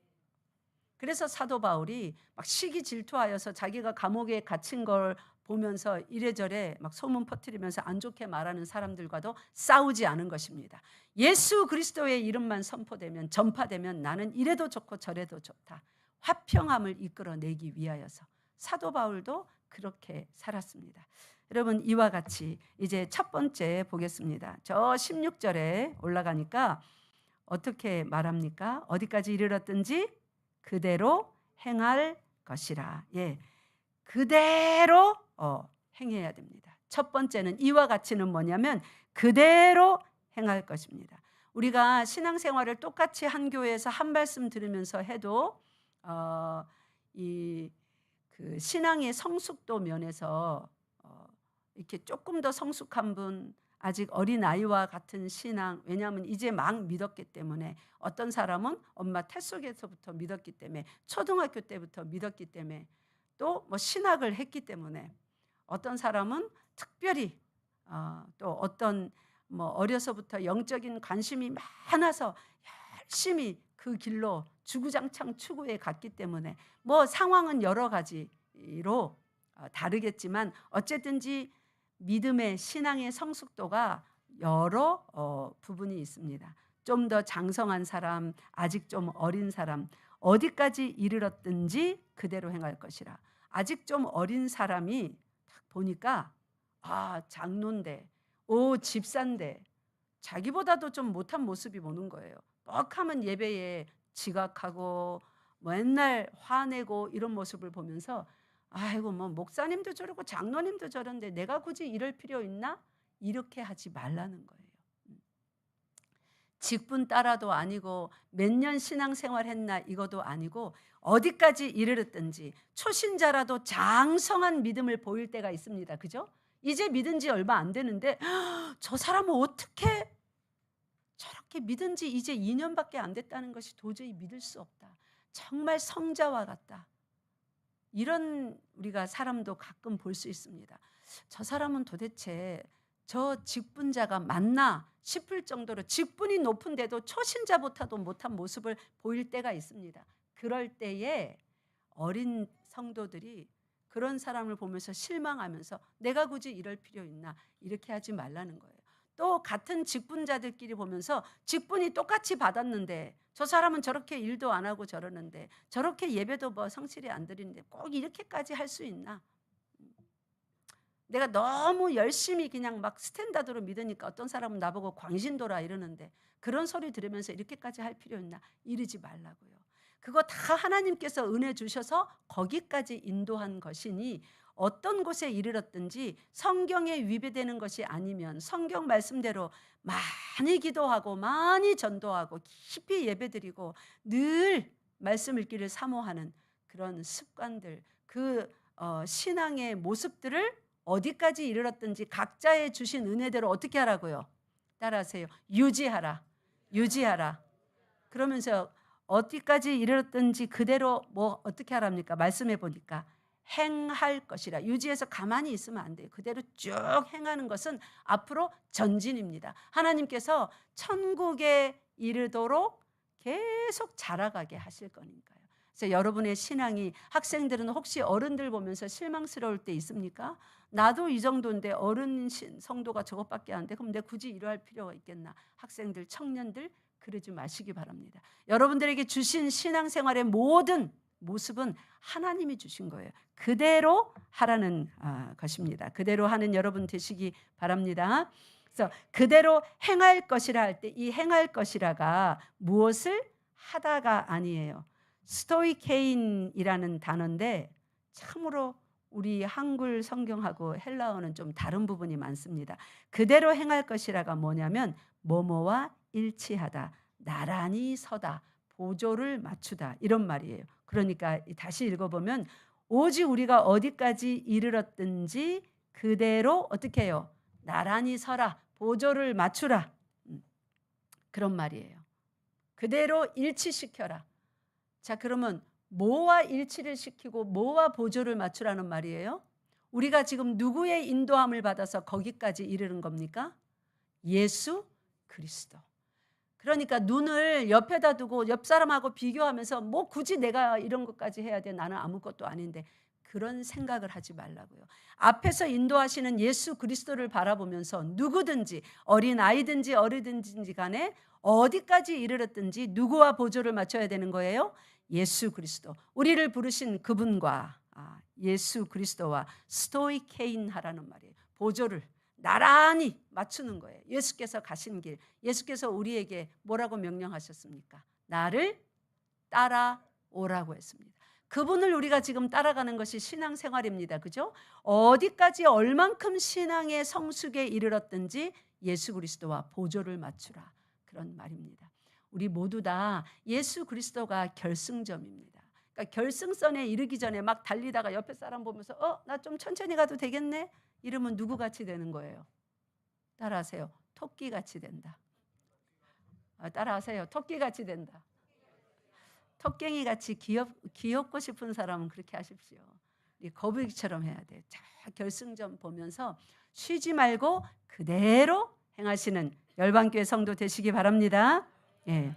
그래서 사도 바울이 막 시기 질투하여서 자기가 감옥에 갇힌 걸 보면서 이래저래 막 소문 퍼뜨리면서 안 좋게 말하는 사람들과도 싸우지 않은 것입니다. 예수 그리스도의 이름만 선포되면, 전파되면 나는 이래도 좋고 저래도 좋다. 화평함을 이끌어내기 위하여서 사도 바울도 그렇게 살았습니다. 여러분, 이와 같이 이제 첫 번째 보겠습니다. 저 16절에 올라가니까 어떻게 말합니까? 어디까지 이르렀든지 그대로 행할 것이라. 예, 그대로 행해야 됩니다. 첫 번째는 이와 같이는 뭐냐면 그대로 행할 것입니다. 우리가 신앙생활을 똑같이 한 교회에서 한 말씀 들으면서 해도 그 신앙의 성숙도 면에서 이렇게 조금 더 성숙한 분, 아직 어린아이와 같은 신앙, 왜냐하면 이제 막 믿었기 때문에, 어떤 사람은 엄마 태 속에서부터 믿었기 때문에, 초등학교 때부터 믿었기 때문에, 또 뭐 신학을 했기 때문에, 어떤 사람은 특별히 또 어떤 뭐 어려서부터 영적인 관심이 많아서 열심히 그 길로 주구장창 추구해 갔기 때문에, 뭐 상황은 여러 가지로 다르겠지만 어쨌든지 믿음의 신앙의 성숙도가 여러 부분이 있습니다. 좀 더 장성한 사람, 아직 좀 어린 사람, 어디까지 이르렀든지 그대로 행할 것이라. 아직 좀 어린 사람이 딱 보니까 장로인데, 집사인데 자기보다도 좀 못한 모습이 보는 거예요. 뻑하면 예배에 지각하고 맨날 화내고 이런 모습을 보면서 아이고 뭐 목사님도 저러고 장로님도 저런데 내가 굳이 이럴 필요 있나? 이렇게 하지 말라는 거예요. 직분 따라도 아니고 몇 년 신앙생활 했나 이것도 아니고 어디까지 이르렀든지 초신자라도 장성한 믿음을 보일 때가 있습니다. 그죠? 이제 믿은 지 얼마 안 되는데 저 사람은 어떻게 저렇게 믿은 지 이제 2년밖에 안 됐다는 것이 도저히 믿을 수 없다. 정말 성자와 같다. 이런 우리가 사람도 가끔 볼 수 있습니다. 저 사람은 도대체 저 직분자가 맞나 싶을 정도로 직분이 높은데도 초신자보다도 못한 모습을 보일 때가 있습니다. 그럴 때에 어린 성도들이 그런 사람을 보면서 실망하면서 내가 굳이 이럴 필요 있나 이렇게 하지 말라는 거예요. 또 같은 직분자들끼리 보면서 직분이 똑같이 받았는데 저 사람은 저렇게 일도 안 하고 저러는데 저렇게 예배도 뭐 성실히 안 드리는데 꼭 이렇게까지 할 수 있나? 내가 너무 열심히 그냥 막 스탠다드로 믿으니까 어떤 사람은 나보고 광신도라 이러는데 그런 소리 들으면서 이렇게까지 할 필요 있나? 이러지 말라고요. 그거 다 하나님께서 은혜 주셔서 거기까지 인도한 것이니 어떤 곳에 이르렀든지 성경에 위배되는 것이 아니면 성경 말씀대로 많이 기도하고 많이 전도하고 깊이 예배드리고 늘 말씀 읽기를 사모하는 그런 습관들, 그 신앙의 모습들을 어디까지 이르렀든지 각자의 주신 은혜대로 어떻게 하라고요? 따라하세요. 유지하라. 유지하라. 그러면서 어디까지 이르렀든지 그대로 뭐 어떻게 하랍니까? 말씀해 보니까 행할 것이라. 유지해서 가만히 있으면 안 돼요. 그대로 쭉 행하는 것은 앞으로 전진입니다. 하나님께서 천국에 이르도록 계속 자라가게 하실 거니까요. 그래서 여러분의 신앙이, 학생들은 혹시 어른들 보면서 실망스러울 때 있습니까? 나도 이 정도인데 어른 성도가 저것밖에 안 돼. 그럼 내가 굳이 이러할 필요가 있겠나? 학생들, 청년들 그러지 마시기 바랍니다. 여러분들에게 주신 신앙생활의 모든 모습은 하나님이 주신 거예요. 그대로 하라는 것입니다. 그대로 하는 여러분 되시기 바랍니다. 그래서 그대로 행할 것이라 할 때 이 행할 것이라가 무엇을 하다가 아니에요. 스토이케인이라는 단어인데 참으로 우리 한글 성경하고 헬라어는 좀 다른 부분이 많습니다. 그대로 행할 것이라가 뭐냐면 뭐뭐와 일치하다, 나란히 서다, 보조를 맞추다 이런 말이에요. 그러니까 다시 읽어보면 오직 우리가 어디까지 이르렀든지 그대로 어떻게 해요? 나란히 서라, 보조를 맞추라 그런 말이에요. 그대로 일치시켜라. 자, 그러면 뭐와 일치를 시키고 뭐와 보조를 맞추라는 말이에요? 우리가 지금 누구의 인도함을 받아서 거기까지 이르는 겁니까? 예수 그리스도. 그러니까 눈을 옆에다 두고 옆 사람하고 비교하면서 뭐 굳이 내가 이런 것까지 해야 돼? 나는 아무것도 아닌데. 그런 생각을 하지 말라고요. 앞에서 인도하시는 예수 그리스도를 바라보면서 누구든지 어린 아이든지 어리든지 간에 어디까지 이르렀든지 누구와 보조를 맞춰야 되는 거예요? 예수 그리스도. 우리를 부르신 그분과 예수 그리스도와 스토이케인 하라는 말이에요. 보조를 나란히 맞추는 거예요. 예수께서 가신 길, 예수께서 우리에게 뭐라고 명령하셨습니까? 나를 따라오라고 했습니다. 그분을 우리가 지금 따라가는 것이 신앙생활입니다. 그죠? 어디까지 얼만큼 신앙의 성숙에 이르렀든지 예수 그리스도와 보조를 맞추라. 그런 말입니다. 우리 모두 다 예수 그리스도가 결승점입니다. 그러니까 결승선에 이르기 전에 막 달리다가 옆에 사람 보면서 나 좀 천천히 가도 되겠네? 이러면 누구같이 되는 거예요? 따라하세요. 토끼같이 된다. 따라하세요. 토끼같이 된다. 토깽이같이 귀엽고 싶은 사람은 그렇게 하십시오. 거북이처럼 해야 돼요. 자, 결승점 보면서 쉬지 말고 그대로 행하시는 열방교회 성도 되시기 바랍니다. 예.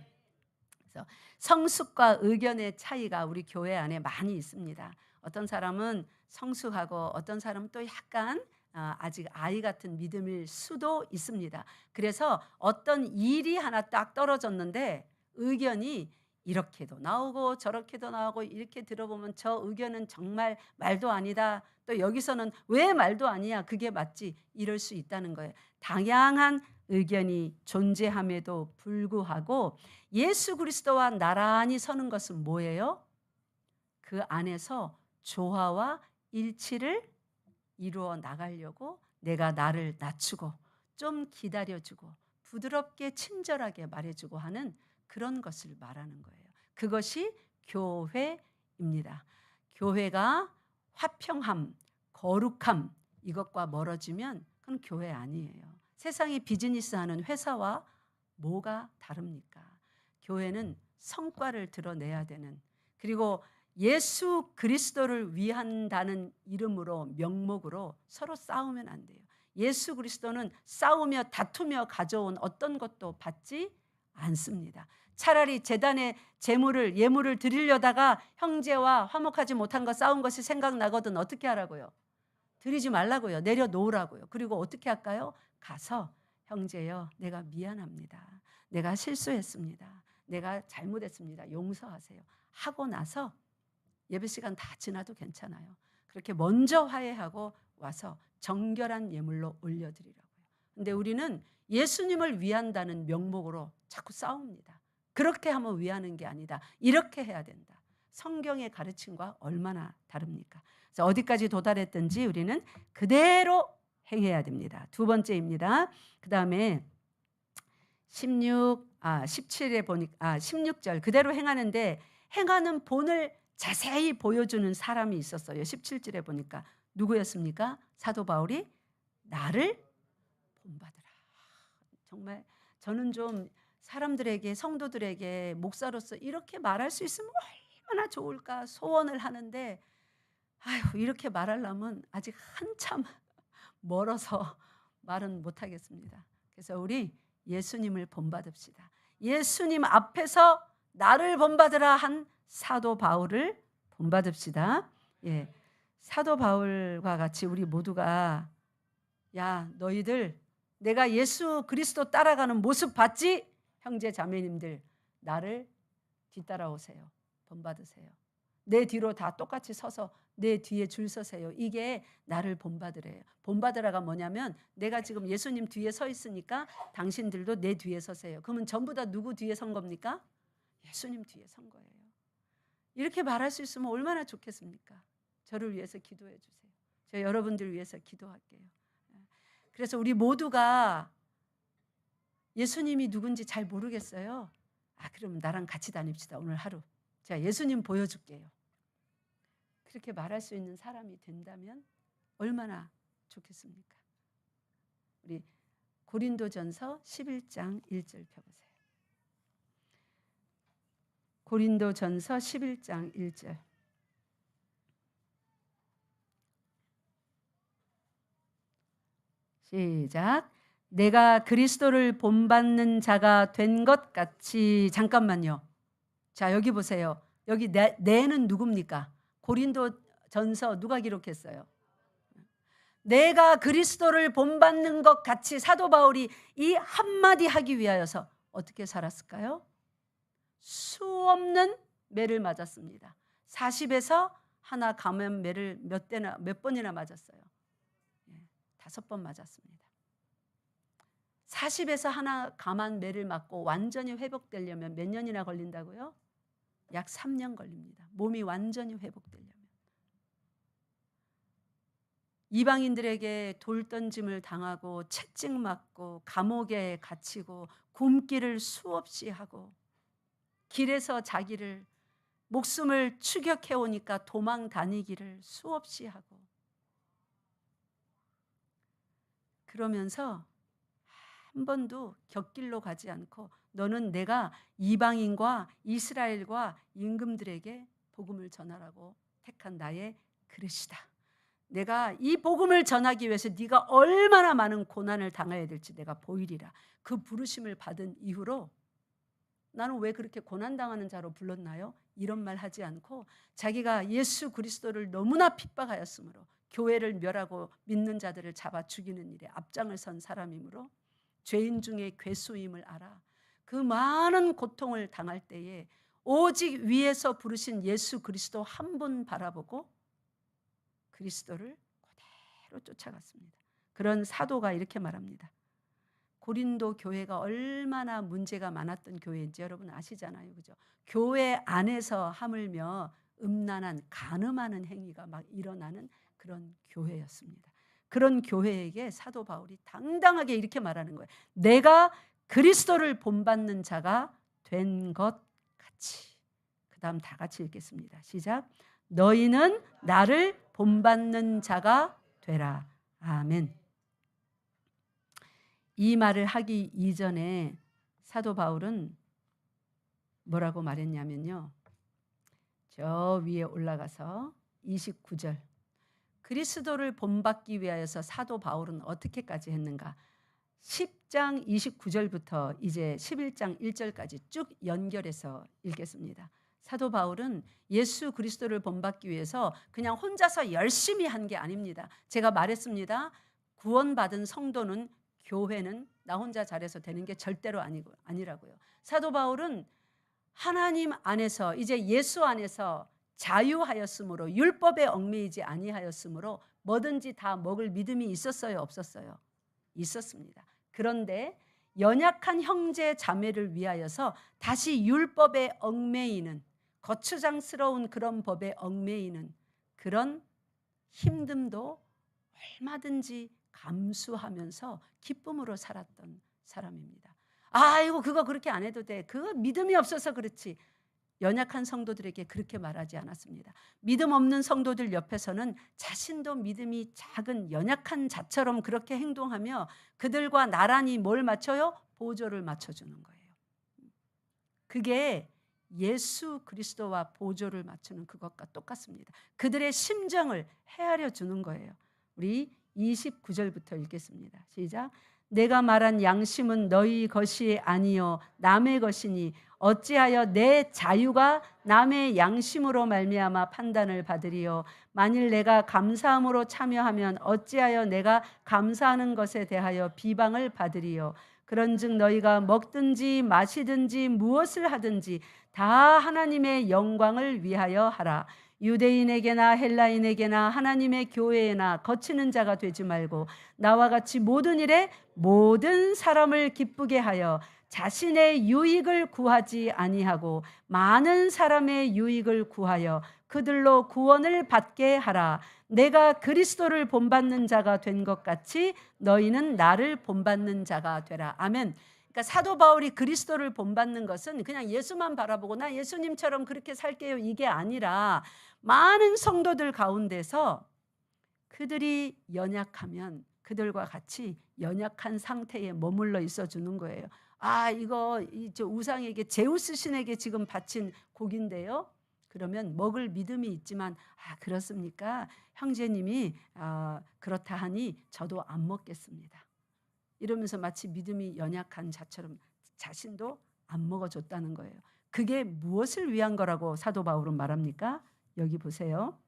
그래서 성숙과 의견의 차이가 우리 교회 안에 많이 있습니다. 어떤 사람은 성숙하고 어떤 사람은 또 약간 아직 아이 같은 믿음일 수도 있습니다. 그래서 어떤 일이 하나 딱 떨어졌는데 의견이 이렇게도 나오고 저렇게도 나오고 이렇게 들어보면 저 의견은 정말 말도 아니다. 또 여기서는 왜 말도 아니야? 그게 맞지? 이럴 수 있다는 거예요. 다양한 의견이 존재함에도 불구하고 예수 그리스도와 나란히 서는 것은 뭐예요? 그 안에서 조화와 일치를 이루어 나가려고 내가 나를 낮추고 좀 기다려주고 부드럽게 친절하게 말해주고 하는 그런 것을 말하는 거예요. 그것이 교회입니다. 교회가 화평함, 거룩함 이것과 멀어지면 그건 교회 아니에요. 세상이 비즈니스하는 회사와 뭐가 다릅니까? 교회는 성과를 드러내야 되는, 그리고 예수 그리스도를 위한다는 이름으로 명목으로 서로 싸우면 안 돼요. 예수 그리스도는 싸우며 다투며 가져온 어떤 것도 받지 않습니다. 차라리 제단에 예물을 드리려다가 형제와 화목하지 못한 거 싸운 것이 생각나거든 어떻게 하라고요? 드리지 말라고요. 내려놓으라고요. 그리고 어떻게 할까요? 가서 형제여 내가 미안합니다. 내가 실수했습니다. 내가 잘못했습니다. 용서하세요. 하고 나서 예배 시간 다 지나도 괜찮아요. 그렇게 먼저 화해하고 와서 정결한 예물로 올려드리라고요. 근데 우리는 예수님을 위한다는 명목으로 자꾸 싸웁니다. 그렇게 하면 위하는 게 아니다. 이렇게 해야 된다. 성경의 가르침과 얼마나 다릅니까? 그래서 어디까지 도달했든지 우리는 그대로 행해야 됩니다. 두 번째입니다. 그 다음에 17에 보니까 16절 그대로 행하는데 행하는 본을 자세히 보여주는 사람이 있었어요. 17절에 보니까 누구였습니까? 사도 바울이 나를 본받으라. 정말 저는 좀 사람들에게, 성도들에게 목사로서 이렇게 말할 수 있으면 얼마나 좋을까 소원을 하는데 이렇게 말하려면 아직 한참 멀어서 말은 못하겠습니다. 그래서 우리 예수님을 본받읍시다. 예수님 앞에서 나를 본받으라 한 사도 바울을 본받읍시다. 예, 사도 바울과 같이 우리 모두가 야 너희들 내가 예수 그리스도 따라가는 모습 봤지? 형제 자매님들 나를 뒤따라오세요. 본받으세요. 내 뒤로 다 똑같이 서서 내 뒤에 줄 서세요. 이게 나를 본받으래요. 본받으라가 뭐냐면 내가 지금 예수님 뒤에 서 있으니까 당신들도 내 뒤에 서세요. 그러면 전부 다 누구 뒤에 선 겁니까? 예수님 뒤에 선 거예요. 이렇게 말할 수 있으면 얼마나 좋겠습니까? 저를 위해서 기도해 주세요. 저 여러분들 위해서 기도할게요. 그래서 우리 모두가 예수님이 누군지 잘 모르겠어요. 그럼 나랑 같이 다닙시다. 오늘 하루. 제가 예수님 보여줄게요. 그렇게 말할 수 있는 사람이 된다면 얼마나 좋겠습니까? 우리 고린도전서 11장 1절 펴보세요. 고린도전서 11장 1절. 시작. 내가 그리스도를 본받는 자가 된 것 같이. 잠깐만요. 자 여기 보세요. 여기 내는 누굽니까? 고린도전서 누가 기록했어요? 내가 그리스도를 본받는 것 같이 사도 바울이 이 한마디 하기 위하여서 어떻게 살았을까요? 수없는 매를 맞았습니다. 40에서 하나 감은 매를 몇 번이나 맞았어요? 5번 맞았습니다. 40에서 하나 감한 매를 맞고 완전히 회복되려면 몇 년이나 걸린다고요? 약 3년 걸립니다. 몸이 완전히 회복되려면. 이방인들에게 돌 던짐을 당하고 채찍 맞고 감옥에 갇히고 굶기를 수없이 하고 길에서 자기를 목숨을 추격해 오니까 도망 다니기를 수없이 하고 그러면서 한 번도 곁길로 가지 않고 너는 내가 이방인과 이스라엘과 임금들에게 복음을 전하라고 택한 나의 그릇이다. 내가 이 복음을 전하기 위해서 네가 얼마나 많은 고난을 당해야 될지 내가 보이리라. 그 부르심을 받은 이후로 나는 왜 그렇게 고난당하는 자로 불렀나요? 이런 말 하지 않고 자기가 예수 그리스도를 너무나 핍박하였으므로 교회를 멸하고 믿는 자들을 잡아 죽이는 일에 앞장을 선 사람이므로 죄인 중에 괴수임을 알아. 그 많은 고통을 당할 때에 오직 위에서 부르신 예수 그리스도 한 분 바라보고 그리스도를 그대로 쫓아갔습니다. 그런 사도가 이렇게 말합니다. 고린도 교회가 얼마나 문제가 많았던 교회인지 여러분 아시잖아요. 그죠? 교회 안에서 하물며 음란한 간음하는 행위가 막 일어나는 그런 교회였습니다. 그런 교회에게 사도 바울이 당당하게 이렇게 말하는 거예요. 내가 그리스도를 본받는 자가 된 것 같이. 그 다음 다 같이 읽겠습니다. 시작. 너희는 나를 본받는 자가 되라. 아멘. 이 말을 하기 이전에 사도 바울은 뭐라고 말했냐면요. 저 위에 올라가서 29절. 그리스도를 본받기 위하여서 사도 바울은 어떻게까지 했는가? 10장 29절부터 이제 11장 1절까지 쭉 연결해서 읽겠습니다. 사도 바울은 예수 그리스도를 본받기 위해서 그냥 혼자서 열심히 한 게 아닙니다. 제가 말했습니다. 구원받은 성도는, 교회는 나 혼자 잘해서 되는 게 절대로 아니라고요. 사도 바울은 하나님 안에서, 이제 예수 안에서 자유하였으므로, 율법에 얽매이지 아니하였으므로 뭐든지 다 먹을 믿음이 있었어요, 없었어요? 있었습니다. 그런데 연약한 형제 자매를 위하여서 다시 율법에 얽매이는, 거추장스러운 그런 법에 얽매이는 그런 힘듦도 얼마든지 감수하면서 기쁨으로 살았던 사람입니다. 아이고 그거 그렇게 안 해도 돼. 그거 믿음이 없어서 그렇지. 연약한 성도들에게 그렇게 말하지 않았습니다. 믿음 없는 성도들 옆에서는 자신도 믿음이 작은 연약한 자처럼 그렇게 행동하며 그들과 나란히 뭘 맞춰요? 보조를 맞춰주는 거예요. 그게 예수 그리스도와 보조를 맞추는 그것과 똑같습니다. 그들의 심정을 헤아려 주는 거예요. 우리 29절부터 읽겠습니다. 시작. 내가 말한 양심은 너희 것이 아니요 남의 것이니 어찌하여 내 자유가 남의 양심으로 말미암아 판단을 받으리요. 만일 내가 감사함으로 참여하면 어찌하여 내가 감사하는 것에 대하여 비방을 받으리요. 그런즉 너희가 먹든지 마시든지 무엇을 하든지 다 하나님의 영광을 위하여 하라. 유대인에게나 헬라인에게나 하나님의 교회에나 거치는 자가 되지 말고 나와 같이 모든 일에 모든 사람을 기쁘게 하여 자신의 유익을 구하지 아니하고 많은 사람의 유익을 구하여 그들로 구원을 받게 하라. 내가 그리스도를 본받는 자가 된 것 같이 너희는 나를 본받는 자가 되라. 아멘. 그러니까 사도 바울이 그리스도를 본받는 것은 그냥 예수만 바라보고 나 예수님처럼 그렇게 살게요 이게 아니라 많은 성도들 가운데서 그들이 연약하면 그들과 같이 연약한 상태에 머물러 있어 주는 거예요. 아 이거 저 우상에게 제우스 신에게 지금 바친 곡인데요. 그러면 먹을 믿음이 있지만 아 그렇습니까? 형제님이 그렇다 하니 저도 안 먹겠습니다. 이러면서 마치 믿음이 연약한 자처럼 자신도 안 먹어줬다는 거예요. 그게 무엇을 위한 거라고 사도 바울은 말합니까? 여기 보세요.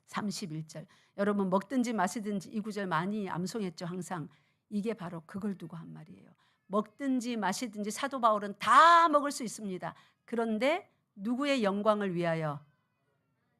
31절. 여러분 먹든지 마시든지 이 구절 많이 암송했죠. 항상. 이게 바로 그걸 두고 한 말이에요. 먹든지 마시든지 사도 바울은 다 먹을 수 있습니다. 그런데 누구의 영광을 위하여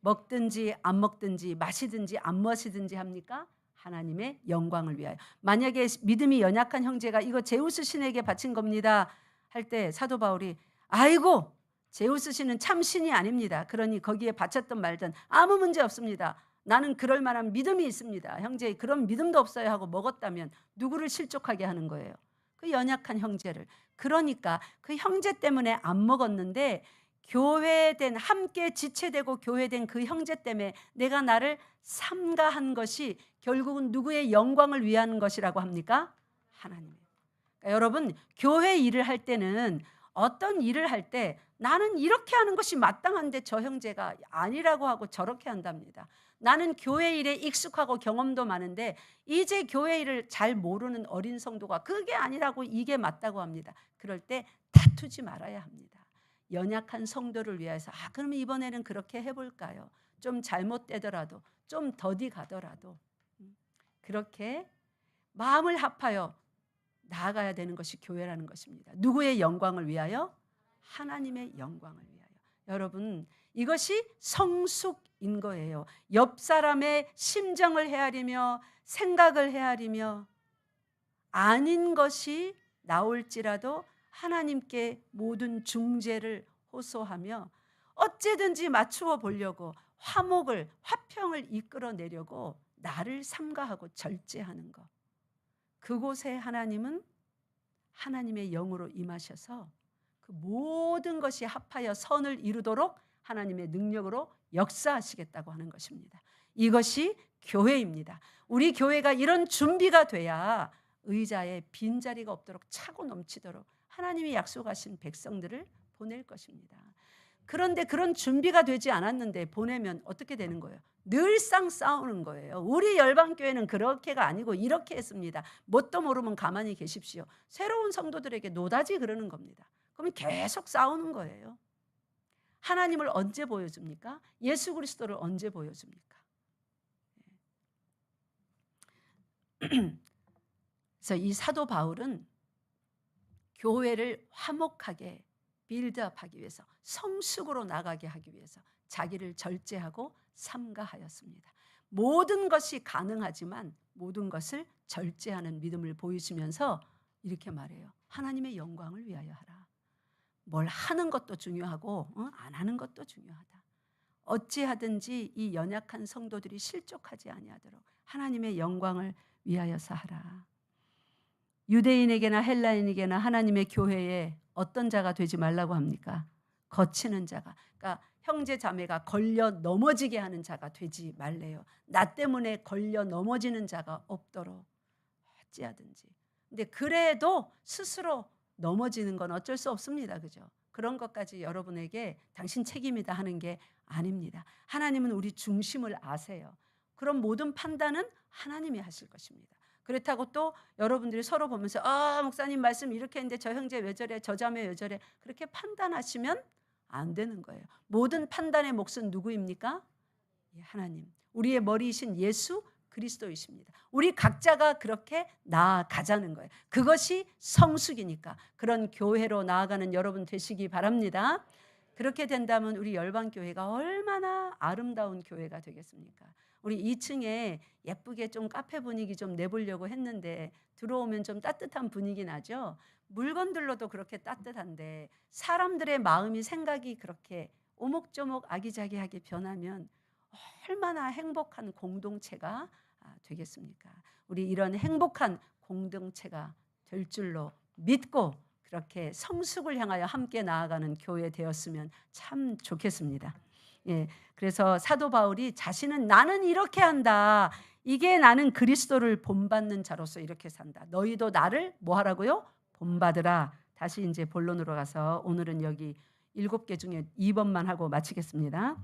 먹든지 안 먹든지 마시든지 안 마시든지 합니까? 하나님의 영광을 위하여. 만약에 믿음이 연약한 형제가 이거 제우스 신에게 바친 겁니다 할 때 사도 바울이 아이고 제우스 신은 참 신이 아닙니다. 그러니 거기에 바쳤던 말든 아무 문제 없습니다. 나는 그럴 만한 믿음이 있습니다. 형제 그런 믿음도 없어요 하고 먹었다면 누구를 실족하게 하는 거예요? 그 연약한 형제를. 그러니까 그 형제 때문에 안 먹었는데 교회된 함께 지체되고 교회된 그 형제 때문에 내가 나를 삼가한 것이 결국은 누구의 영광을 위한 것이라고 합니까? 하나님의. 그러니까 여러분 교회 일을 할 때는 어떤 일을 할 때 나는 이렇게 하는 것이 마땅한데 저 형제가 아니라고 하고 저렇게 한답니다. 나는 교회 일에 익숙하고 경험도 많은데 이제 교회 일을 잘 모르는 어린 성도가 그게 아니라고 이게 맞다고 합니다. 그럴 때 다투지 말아야 합니다. 연약한 성도를 위해서 그러면 이번에는 그렇게 해볼까요? 좀 잘못되더라도 좀 더디 가더라도 그렇게 마음을 합하여 나아가야 되는 것이 교회라는 것입니다. 누구의 영광을 위하여? 하나님의 영광을 위하여. 여러분 이것이 성숙인 거예요. 옆 사람의 심정을 헤아리며 생각을 헤아리며 아닌 것이 나올지라도 하나님께 모든 중재를 호소하며 어찌든지 맞추어 보려고 화평을 이끌어내려고 나를 삼가하고 절제하는 것. 그곳에 하나님은 하나님의 영으로 임하셔서 그 모든 것이 합하여 선을 이루도록 하나님의 능력으로 역사하시겠다고 하는 것입니다. 이것이 교회입니다. 우리 교회가 이런 준비가 돼야 의자에 빈자리가 없도록 차고 넘치도록 하나님이 약속하신 백성들을 보낼 것입니다. 그런데 그런 준비가 되지 않았는데 보내면 어떻게 되는 거예요? 늘상 싸우는 거예요. 우리 열방교회는 그렇게가 아니고 이렇게 했습니다. 뭣도 모르면 가만히 계십시오. 새로운 성도들에게 노다지 그러는 겁니다. 그럼 계속 싸우는 거예요. 하나님을 언제 보여줍니까? 예수 그리스도를 언제 보여줍니까? 그래서 이 사도 바울은 교회를 화목하게 빌드업하기 위해서, 성숙으로 나가게 하기 위해서 자기를 절제하고 삼가하였습니다. 모든 것이 가능하지만 모든 것을 절제하는 믿음을 보이시면서 이렇게 말해요. 하나님의 영광을 위하여 하라. 뭘 하는 것도 중요하고 안 하는 것도 중요하다. 어찌하든지 이 연약한 성도들이 실족하지 아니하도록 하나님의 영광을 위하여서 하라. 유대인에게나 헬라인에게나 하나님의 교회에 어떤 자가 되지 말라고 합니까? 거치는 자가. 그러니까 형제 자매가 걸려 넘어지게 하는 자가 되지 말래요. 나 때문에 걸려 넘어지는 자가 없도록 어찌하든지. 근데 그래도 스스로 넘어지는 건 어쩔 수 없습니다. 그죠? 그런 것까지 여러분에게 당신 책임이다 하는 게 아닙니다. 하나님은 우리 중심을 아세요. 그런 모든 판단은 하나님이 하실 것입니다. 그렇다고 또 여러분들이 서로 보면서 목사님 말씀 이렇게 했는데 저 형제 왜 저래, 저 자매 왜 저래, 그렇게 판단하시면 안 되는 거예요. 모든 판단의 몫은 누구입니까? 하나님. 우리의 머리이신 예수 그리스도이십니다. 우리 각자가 그렇게 나아가자는 거예요. 그것이 성숙이니까. 그런 교회로 나아가는 여러분 되시기 바랍니다. 그렇게 된다면 우리 열방교회가 얼마나 아름다운 교회가 되겠습니까? 우리 2층에 예쁘게 좀 카페 분위기 좀 내보려고 했는데 들어오면 좀 따뜻한 분위기 나죠? 물건들로도 그렇게 따뜻한데 사람들의 마음이, 생각이 그렇게 오목조목 아기자기하게 변하면 얼마나 행복한 공동체가 되겠습니까? 우리 이런 행복한 공동체가 될 줄로 믿고 그렇게 성숙을 향하여 함께 나아가는 교회 되었으면 참 좋겠습니다. 예, 그래서 사도 바울이 자신은 나는 이렇게 한다. 이게 나는 그리스도를 본받는 자로서 이렇게 산다. 너희도 나를 뭐 하라고요? 본받으라. 다시 이제 본론으로 가서 오늘은 여기 7개 중에 2번만 하고 마치겠습니다.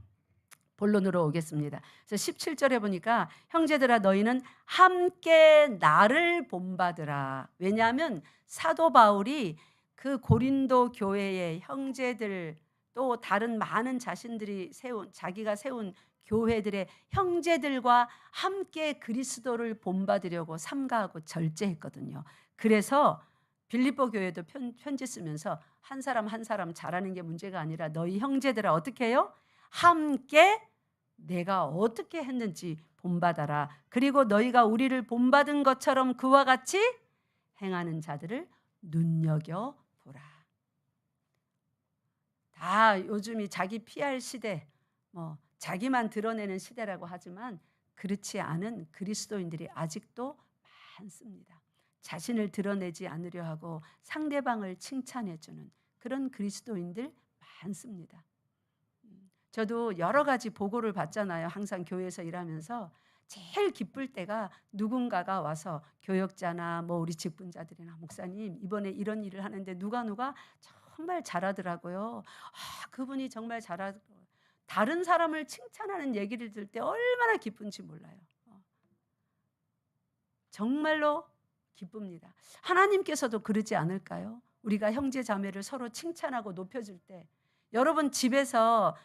본론으로 오겠습니다. 그래서 17절에 보니까 형제들아 너희는 함께 나를 본받으라. 왜냐하면 사도 바울이 그 고린도 교회의 형제들 또 다른 많은 자기가 세운 교회들의 형제들과 함께 그리스도를 본받으려고 삼가하고 절제했거든요. 그래서 빌립보 교회도 편지 쓰면서 한 사람 한 사람 잘하는 게 문제가 아니라 너희 형제들아 어떻게 해요? 함께 내가 어떻게 했는지 본받아라. 그리고 너희가 우리를 본받은 것처럼 그와 같이 행하는 자들을 눈여겨보라. 다 요즘이 자기 PR 시대, 자기만 드러내는 시대라고 하지만 그렇지 않은 그리스도인들이 아직도 많습니다. 자신을 드러내지 않으려 하고 상대방을 칭찬해주는 그런 그리스도인들 많습니다. 저도 여러 가지 보고를 받잖아요. 항상 교회에서 일하면서 제일 기쁠 때가 누군가가 와서 교역자나 우리 직분자들이나 목사님 이번에 이런 일을 하는데 누가 정말 잘하더라고요. 그분이 정말 잘하더라고요. 다른 사람을 칭찬하는 얘기를 들을 때 얼마나 기쁜지 몰라요. 정말로 기쁩니다. 하나님께서도 그러지 않을까요? 우리가 형제 자매를 서로 칭찬하고 높여줄 때 여러분 집에서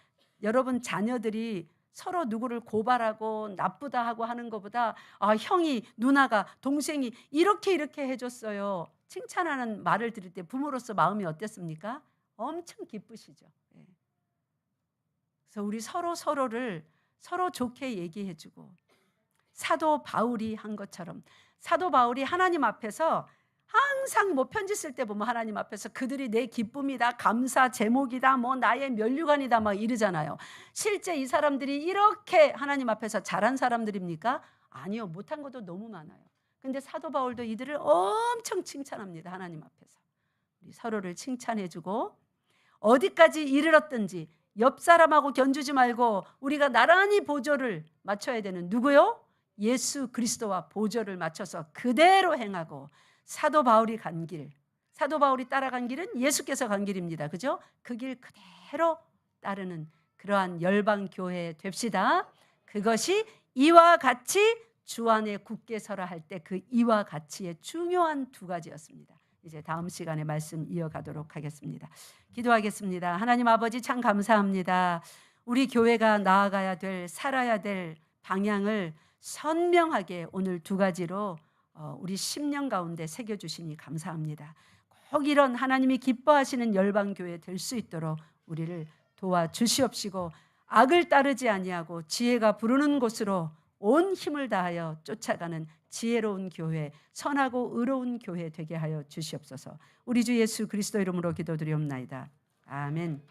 여러분 자녀들이 서로 누구를 고발하고 나쁘다 하고 하는 것보다 형이, 누나가, 동생이 이렇게 해줬어요. 칭찬하는 말을 들을 때 부모로서 마음이 어땠습니까? 엄청 기쁘시죠. 그래서 우리 서로를 서로 좋게 얘기해주고 사도 바울이 한 것처럼 사도 바울이 하나님 앞에서 항상 뭐 편지 쓸 때 보면 하나님 앞에서 그들이 내 기쁨이다, 감사 제목이다, 뭐 나의 면류관이다 막 이러잖아요. 실제 이 사람들이 이렇게 하나님 앞에서 잘한 사람들입니까? 아니요. 못한 것도 너무 많아요. 근데 사도 바울도 이들을 엄청 칭찬합니다. 하나님 앞에서. 우리 서로를 칭찬해주고 어디까지 이르렀든지 옆 사람하고 견주지 말고 우리가 나란히 보조를 맞춰야 되는 누구요? 예수 그리스도와 보조를 맞춰서 그대로 행하고 사도 바울이 간 길, 사도 바울이 따라간 길은 예수께서 간 길입니다. 그죠? 그 길 그대로 따르는 그러한 열방 교회 됩시다. 그것이 이와 같이 주 안에 굳게 서라 할 때 그 이와 같이의 중요한 두 가지였습니다. 이제 다음 시간에 말씀 이어가도록 하겠습니다. 기도하겠습니다. 하나님 아버지 참 감사합니다. 우리 교회가 나아가야 될, 살아야 될 방향을 선명하게 오늘 두 가지로 우리 10년 가운데 새겨주시니 감사합니다. 꼭 이런 하나님이 기뻐하시는 열방교회 될 수 있도록 우리를 도와주시옵시고 악을 따르지 아니하고 지혜가 부르는 곳으로 온 힘을 다하여 쫓아가는 지혜로운 교회, 선하고 의로운 교회 되게 하여 주시옵소서. 우리 주 예수 그리스도 이름으로 기도드리옵나이다. 아멘.